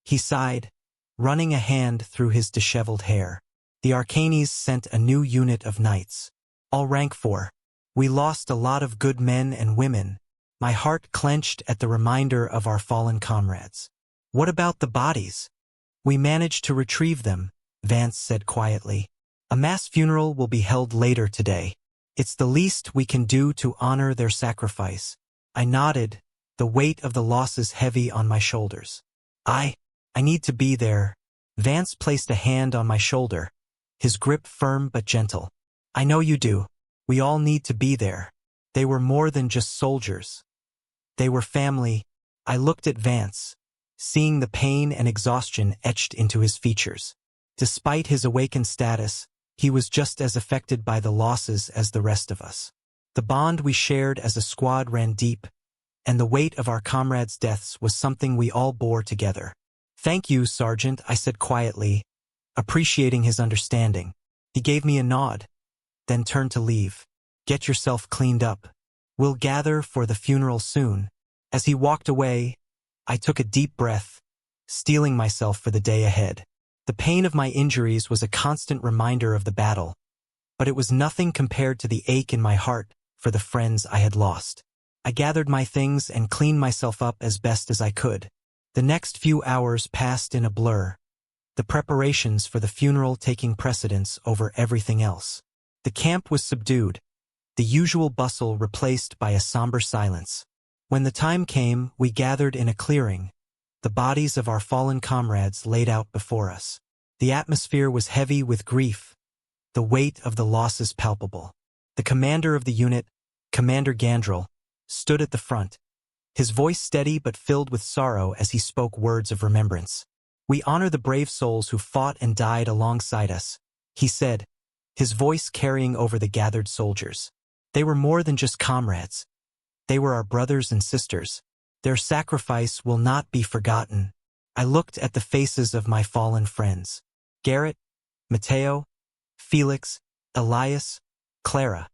He sighed, running a hand through his disheveled hair. "The Arcanes sent a new unit of knights. All rank 4. We lost a lot of good men and women." My heart clenched at the reminder of our fallen comrades. "What about the bodies?" "We managed to retrieve them," Vance said quietly. "A mass funeral will be held later today. It's the least we can do to honor their sacrifice." I nodded, the weight of the losses heavy on my shoulders. I need to be there." Vance placed a hand on my shoulder, his grip firm but gentle. "I know you do. We all need to be there." They were more than just soldiers. They were family. I looked at Vance, seeing the pain and exhaustion etched into his features. Despite his awakened status, he was just as affected by the losses as the rest of us. The bond we shared as a squad ran deep, and the weight of our comrades' deaths was something we all bore together. "Thank you, Sergeant," I said quietly, appreciating his understanding. He gave me a nod, then turned to leave. "Get yourself cleaned up. We'll gather for the funeral soon." As he walked away, I took a deep breath, steeling myself for the day ahead. The pain of my injuries was a constant reminder of the battle, but it was nothing compared to the ache in my heart for the friends I had lost. I gathered my things and cleaned myself up as best as I could. The next few hours passed in a blur, the preparations for the funeral taking precedence over everything else. The camp was subdued, the usual bustle replaced by a somber silence. When the time came, we gathered in a clearing, the bodies of our fallen comrades laid out before us. The atmosphere was heavy with grief, the weight of the losses palpable. The commander of the unit, Commander Gandrel, stood at the front, his voice steady but filled with sorrow as he spoke words of remembrance. "We honor the brave souls who fought and died alongside us," he said, his voice carrying over the gathered soldiers. "They were more than just comrades. They were our brothers and sisters. Their sacrifice will not be forgotten." I looked at the faces of my fallen friends. Garrett, Mateo, Felix, Elias, Clara.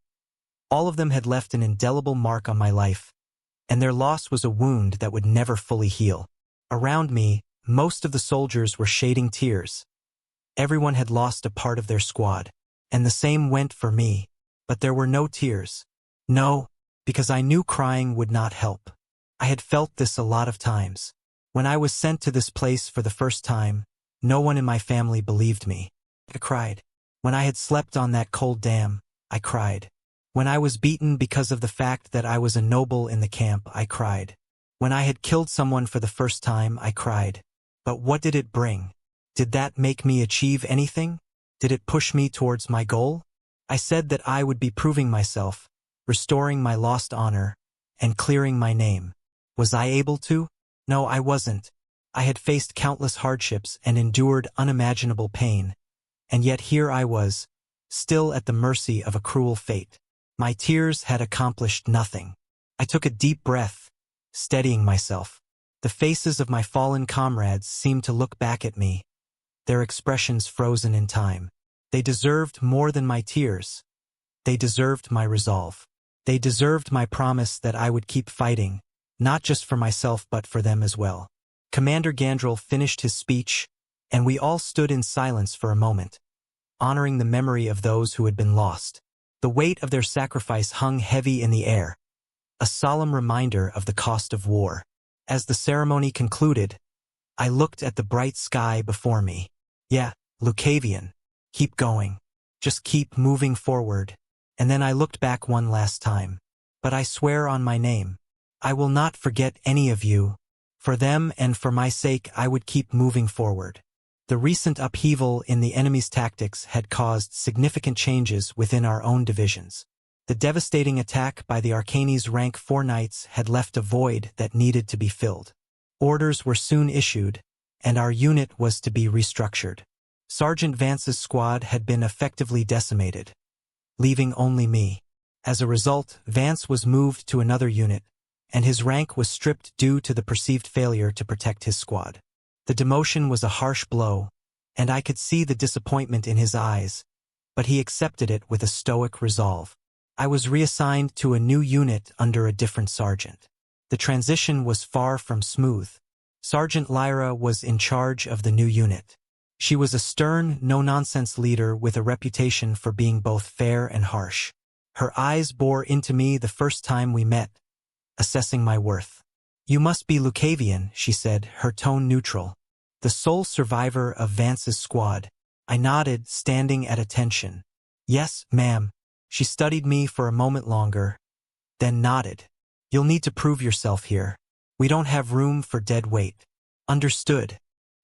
All of them had left an indelible mark on my life, and their loss was a wound that would never fully heal. Around me, most of the soldiers were shedding tears. Everyone had lost a part of their squad, and the same went for me, but there were no tears. No, because I knew crying would not help. I had felt this a lot of times. When I was sent to this place for the first time, no one in my family believed me. I cried. When I had slept on that cold dam, I cried. When I was beaten because of the fact that I was a noble in the camp, I cried. When I had killed someone for the first time, I cried. But what did it bring? Did that make me achieve anything? Did it push me towards my goal? I said that I would be proving myself, restoring my lost honor, and clearing my name. Was I able to? No, I wasn't. I had faced countless hardships and endured unimaginable pain, and yet here I was, still at the mercy of a cruel fate. My tears had accomplished nothing. I took a deep breath, steadying myself. The faces of my fallen comrades seemed to look back at me, their expressions frozen in time. They deserved more than my tears. They deserved my resolve. They deserved my promise that I would keep fighting, not just for myself but for them as well. Commander Gandrel finished his speech, and we all stood in silence for a moment, honoring the memory of those who had been lost. The weight of their sacrifice hung heavy in the air, a solemn reminder of the cost of war. As the ceremony concluded, I looked at the bright sky before me. "Yeah, Lucavion, keep going. Just keep moving forward." And then I looked back one last time. "But I swear on my name, I will not forget any of you. For them and for my sake I would keep moving forward." The recent upheaval in the enemy's tactics had caused significant changes within our own divisions. The devastating attack by the Arcanes Rank 4 Knights had left a void that needed to be filled. Orders were soon issued, and our unit was to be restructured. Sergeant Vance's squad had been effectively decimated, leaving only me. As a result, Vance was moved to another unit, and his rank was stripped due to the perceived failure to protect his squad. The demotion was a harsh blow, and I could see the disappointment in his eyes, but he accepted it with a stoic resolve. I was reassigned to a new unit under a different sergeant. The transition was far from smooth. Sergeant Lyra was in charge of the new unit. She was a stern, no-nonsense leader with a reputation for being both fair and harsh. Her eyes bore into me the first time we met, assessing my worth. "You must be Lucavion," she said, her tone neutral. "The sole survivor of Vance's squad." I nodded, standing at attention. "Yes, ma'am." She studied me for a moment longer, then nodded. "You'll need to prove yourself here. We don't have room for dead weight." "Understood."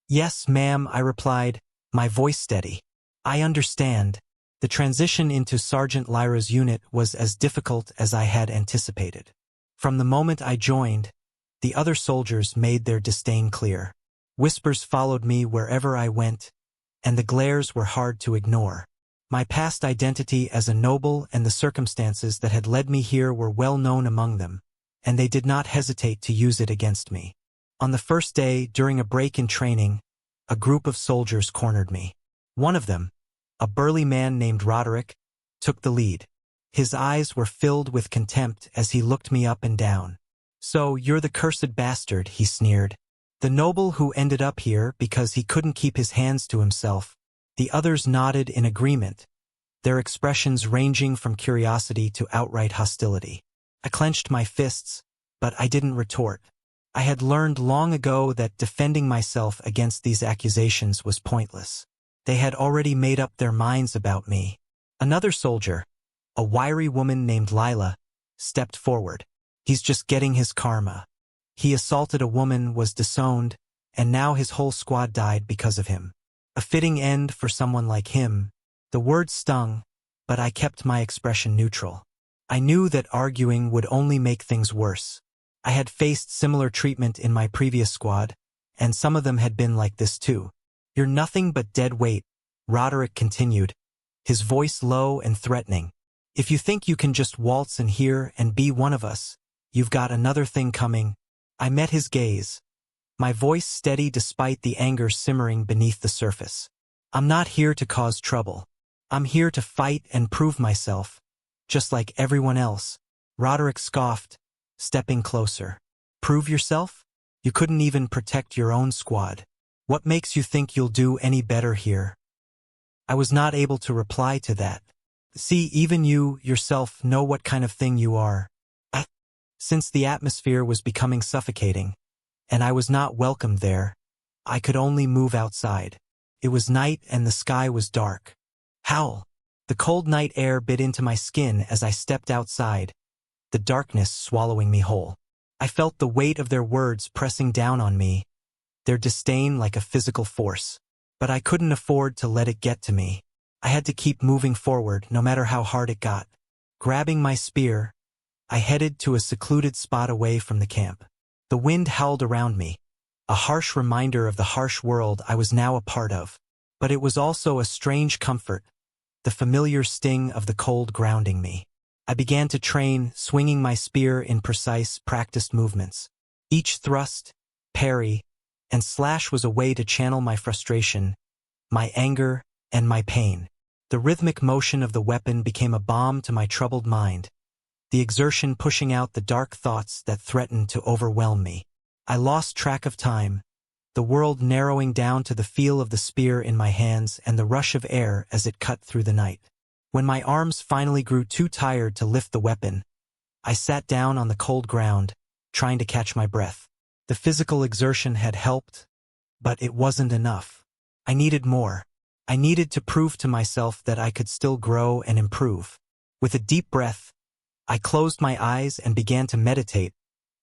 "Yes, ma'am," I replied, my voice steady. "I understand." The transition into Sergeant Lyra's unit was as difficult as I had anticipated. From the moment I joined, the other soldiers made their disdain clear. Whispers followed me wherever I went, and the glares were hard to ignore. My past identity as a noble and the circumstances that had led me here were well known among them, and they did not hesitate to use it against me. On the first day, during a break in training, a group of soldiers cornered me. One of them, a burly man named Roderick, took the lead. His eyes were filled with contempt as he looked me up and down. "So, you're the cursed bastard," he sneered. "The noble who ended up here because he couldn't keep his hands to himself." The others nodded in agreement, their expressions ranging from curiosity to outright hostility. I clenched my fists, but I didn't retort. I had learned long ago that defending myself against these accusations was pointless. They had already made up their minds about me. Another soldier, a wiry woman named Lila, stepped forward. "He's just getting his karma. He assaulted a woman, was disowned, and now his whole squad died because of him. A fitting end for someone like him." The word stung, but I kept my expression neutral. I knew that arguing would only make things worse. I had faced similar treatment in my previous squad, and some of them had been like this too. "You're nothing but dead weight," Roderick continued, his voice low and threatening. "If you think you can just waltz in here and be one of us, you've got another thing coming." I met his gaze, my voice steady despite the anger simmering beneath the surface. "I'm not here to cause trouble. I'm here to fight and prove myself, just like everyone else." Roderick scoffed, stepping closer. "Prove yourself? You couldn't even protect your own squad. What makes you think you'll do any better here?" I was not able to reply to that. "See, even you, yourself, know what kind of thing you are." Since the atmosphere was becoming suffocating, and I was not welcomed there, I could only move outside. It was night and the sky was dark. Howl! The cold night air bit into my skin as I stepped outside, the darkness swallowing me whole. I felt the weight of their words pressing down on me, their disdain like a physical force. But I couldn't afford to let it get to me. I had to keep moving forward, no matter how hard it got. Grabbing my spear, I headed to a secluded spot away from the camp. The wind howled around me, a harsh reminder of the harsh world I was now a part of. But it was also a strange comfort, the familiar sting of the cold grounding me. I began to train, swinging my spear in precise, practiced movements. Each thrust, parry, and slash was a way to channel my frustration, my anger, and my pain. The rhythmic motion of the weapon became a balm to my troubled mind, the exertion pushing out the dark thoughts that threatened to overwhelm me. I lost track of time, the world narrowing down to the feel of the spear in my hands and the rush of air as it cut through the night. When my arms finally grew too tired to lift the weapon, I sat down on the cold ground, trying to catch my breath. The physical exertion had helped, but it wasn't enough. I needed more. I needed to prove to myself that I could still grow and improve. With a deep breath, I closed my eyes and began to meditate,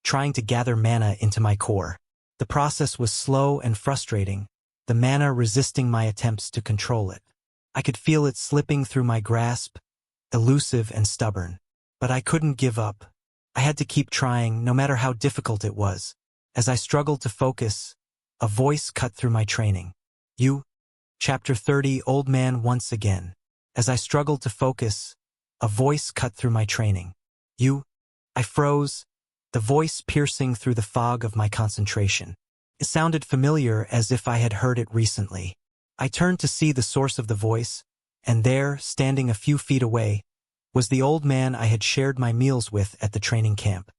trying to gather mana into my core. The process was slow and frustrating, the mana resisting my attempts to control it. I could feel it slipping through my grasp, elusive and stubborn. But I couldn't give up. I had to keep trying, no matter how difficult it was. As I struggled to focus, a voice cut through my training. "You?" Chapter 30, Old Man Once Again. As I struggled to focus, a voice cut through my training. "You?" I froze, the voice piercing through the fog of my concentration. It sounded familiar, as if I had heard it recently. I turned to see the source of the voice, and there, standing a few feet away, was the old man I had shared my meals with at the training camp.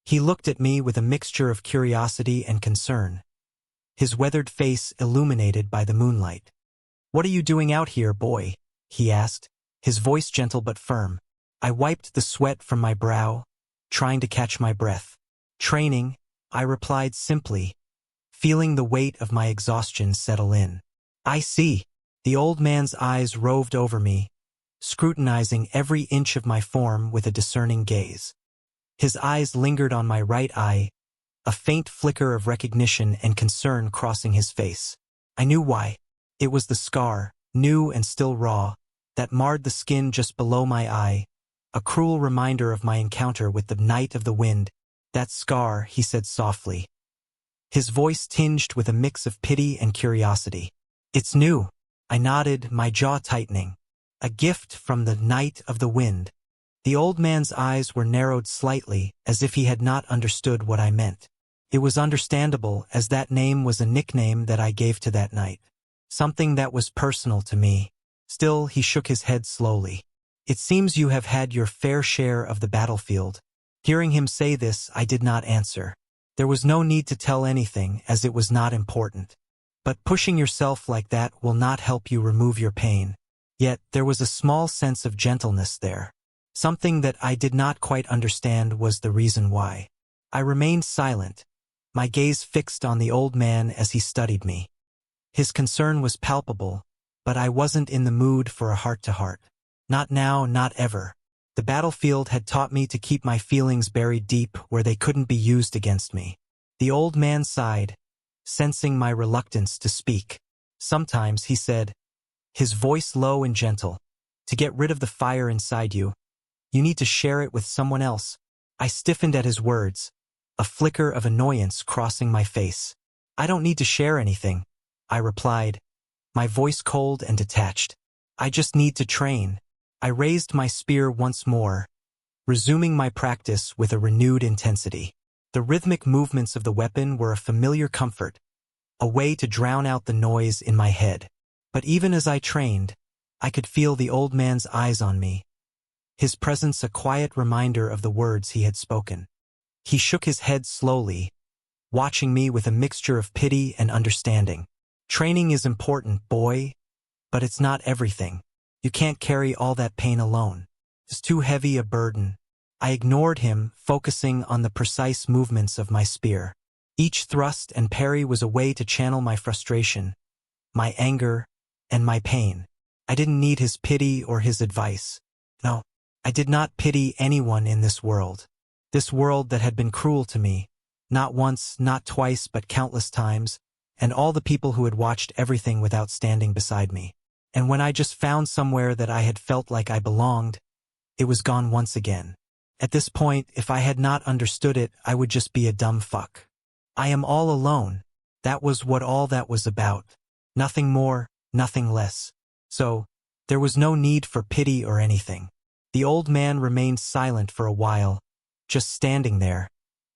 He looked at me with a mixture of curiosity and concern, his weathered face illuminated by the moonlight. "What are you doing out here, boy?" he asked, his voice gentle but firm. I wiped the sweat from my brow, trying to catch my breath. "Training," I replied simply, feeling the weight of my exhaustion settle in. "I see." The old man's eyes roved over me, scrutinizing every inch of my form with a discerning gaze. His eyes lingered on my right eye, a faint flicker of recognition and concern crossing his face. I knew why. It was the scar, new and still raw, that marred the skin just below my eye, a cruel reminder of my encounter with the Knight of the Wind. "That scar," he said softly, his voice tinged with a mix of pity and curiosity. "It's new." I nodded, my jaw tightening. A gift from the Night of the Wind. The old man's eyes were narrowed slightly, as if he had not understood what I meant. It was understandable, as that name was a nickname that I gave to that night. Something that was personal to me. Still, he shook his head slowly. It seems you have had your fair share of the battlefield. Hearing him say this, I did not answer. There was no need to tell anything, as it was not important. But pushing yourself like that will not help you remove your pain. Yet, there was a small sense of gentleness there. Something that I did not quite understand was the reason why. I remained silent, my gaze fixed on the old man as he studied me. His concern was palpable, but I wasn't in the mood for a heart-to-heart. Not now, not ever. The battlefield had taught me to keep my feelings buried deep where they couldn't be used against me. The old man sighed, sensing my reluctance to speak. Sometimes, he said, his voice low and gentle, to get rid of the fire inside you, you need to share it with someone else. I stiffened at his words, a flicker of annoyance crossing my face. I don't need to share anything, I replied, my voice cold and detached. I just need to train. I raised my spear once more, resuming my practice with a renewed intensity. The rhythmic movements of the weapon were a familiar comfort, a way to drown out the noise in my head. But even as I trained, I could feel the old man's eyes on me, his presence a quiet reminder of the words he had spoken. He shook his head slowly, watching me with a mixture of pity and understanding. Training is important, boy, but it's not everything. You can't carry all that pain alone. It's too heavy a burden. I ignored him, focusing on the precise movements of my spear. Each thrust and parry was a way to channel my frustration, my anger, and my pain. I didn't need his pity or his advice. No, I did not pity anyone in this world. This world that had been cruel to me, not once, not twice, but countless times, and all the people who had watched everything without standing beside me. And when I just found somewhere that I had felt like I belonged, it was gone once again. At this point, if I had not understood it, I would just be a dumb fuck. I am all alone. That was what all that was about. Nothing more, nothing less. So, there was no need for pity or anything. The old man remained silent for a while, just standing there,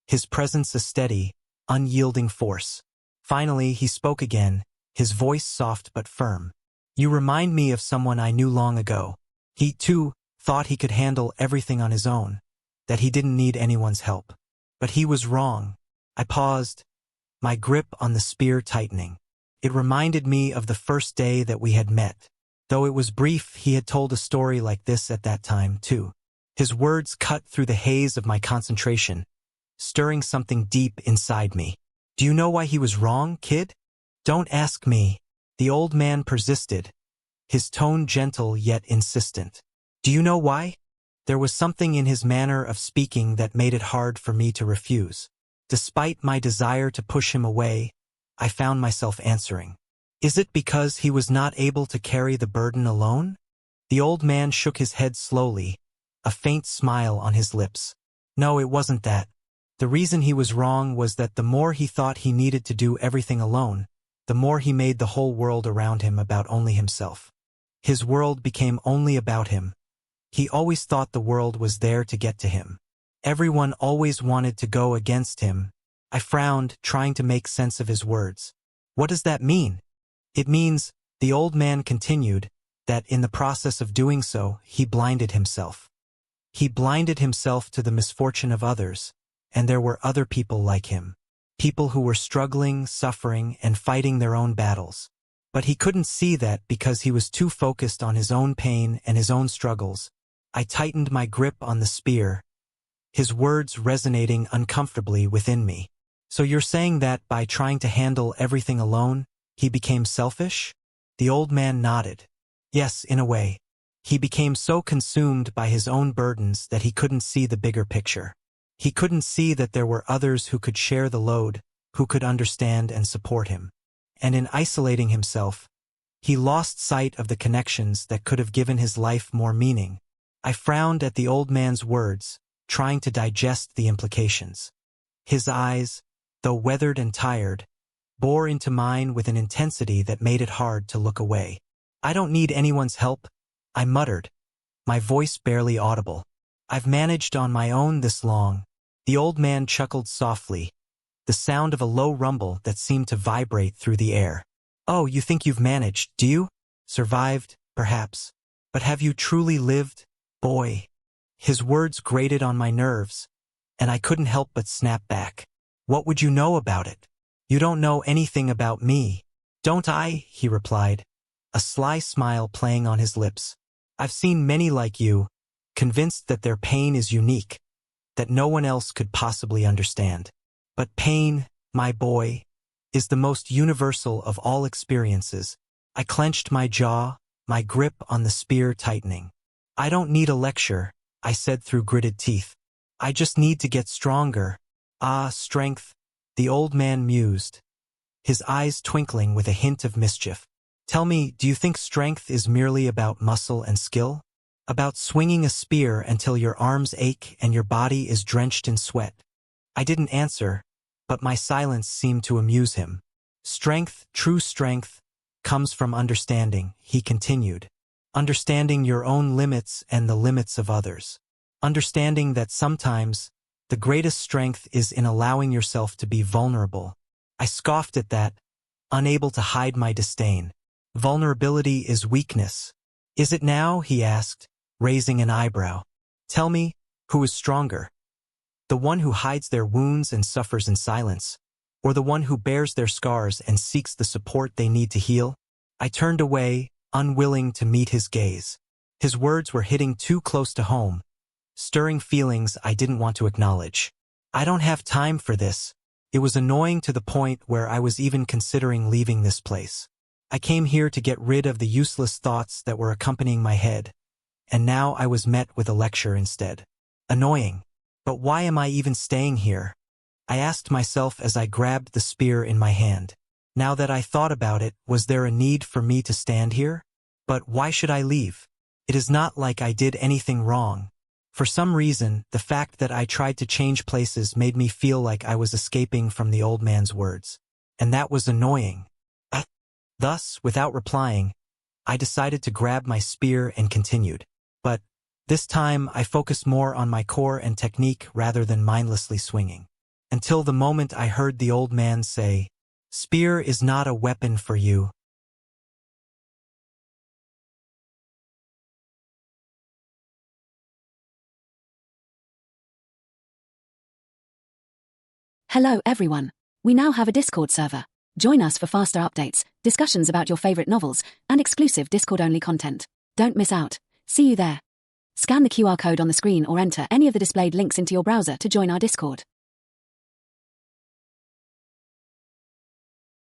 his presence a steady, unyielding force. Finally, he spoke again, his voice soft but firm. You remind me of someone I knew long ago. He, too, thought he could handle everything on his own, that he didn't need anyone's help. But he was wrong. I paused, my grip on the spear tightening. It reminded me of the first day that we had met. Though it was brief, he had told a story like this at that time, too. His words cut through the haze of my concentration, stirring something deep inside me. Do you know why he was wrong, kid? Don't ask me. The old man persisted, his tone gentle yet insistent. Do you know why? There was something in his manner of speaking that made it hard for me to refuse. Despite my desire to push him away, I found myself answering. Is it because he was not able to carry the burden alone? The old man shook his head slowly, a faint smile on his lips. No, it wasn't that. The reason he was wrong was that the more he thought he needed to do everything alone, the more he made the whole world around him about only himself. His world became only about him. He always thought the world was there to get to him. Everyone always wanted to go against him. I frowned, trying to make sense of his words. What does that mean? It means, the old man continued, that in the process of doing so, he blinded himself. He blinded himself to the misfortune of others, and there were other people like him. People who were struggling, suffering, and fighting their own battles. But he couldn't see that because he was too focused on his own pain and his own struggles. I tightened my grip on the spear, his words resonating uncomfortably within me. So you're saying that by trying to handle everything alone, he became selfish? The old man nodded. Yes, in a way. He became so consumed by his own burdens that he couldn't see the bigger picture. He couldn't see that there were others who could share the load, who could understand and support him. And in isolating himself, he lost sight of the connections that could have given his life more meaning. I frowned at the old man's words, trying to digest the implications. His eyes, though weathered and tired, bore into mine with an intensity that made it hard to look away. I don't need anyone's help, I muttered, my voice barely audible. I've managed on my own this long. The old man chuckled softly, the sound of a low rumble that seemed to vibrate through the air. Oh, you think you've managed, do you? Survived, perhaps. But have you truly lived, boy? His words grated on my nerves, and I couldn't help but snap back. What would you know about it? You don't know anything about me. Don't I? He replied, a sly smile playing on his lips. I've seen many like you, convinced that their pain is unique, that no one else could possibly understand. But pain, my boy, is the most universal of all experiences. I clenched my jaw, my grip on the spear tightening. I don't need a lecture, I said through gritted teeth. I just need to get stronger. Ah, strength, the old man mused, his eyes twinkling with a hint of mischief. Tell me, do you think strength is merely about muscle and skill? About swinging a spear until your arms ache and your body is drenched in sweat? I didn't answer, but my silence seemed to amuse him. Strength, true strength, comes from understanding, he continued. Understanding your own limits and the limits of others. Understanding that sometimes the greatest strength is in allowing yourself to be vulnerable. I scoffed at that, unable to hide my disdain. Vulnerability is weakness. Is it now? He asked, raising an eyebrow. Tell me, who is stronger? The one who hides their wounds and suffers in silence, or the one who bears their scars and seeks the support they need to heal? I turned away, unwilling to meet his gaze. His words were hitting too close to home, stirring feelings I didn't want to acknowledge. I don't have time for this. It was annoying to the point where I was even considering leaving this place. I came here to get rid of the useless thoughts that were accompanying my head, and now I was met with a lecture instead. Annoying. But why am I even staying here? I asked myself as I grabbed the spear in my hand. Now that I thought about it, was there a need for me to stand here? But why should I leave? It is not like I did anything wrong. For some reason, the fact that I tried to change places made me feel like I was escaping from the old man's words. And that was annoying. Thus, without replying, I decided to grab my spear and continued. But this time I focused more on my core and technique rather than mindlessly swinging. Until the moment I heard the old man say, "Spear is not a weapon for you." Hello everyone. We now have a Discord server. Join us for faster updates, discussions about your favorite novels, and exclusive Discord-only content. Don't miss out. See you there. Scan the QR code on the screen or enter any of the displayed links into your browser to join our Discord.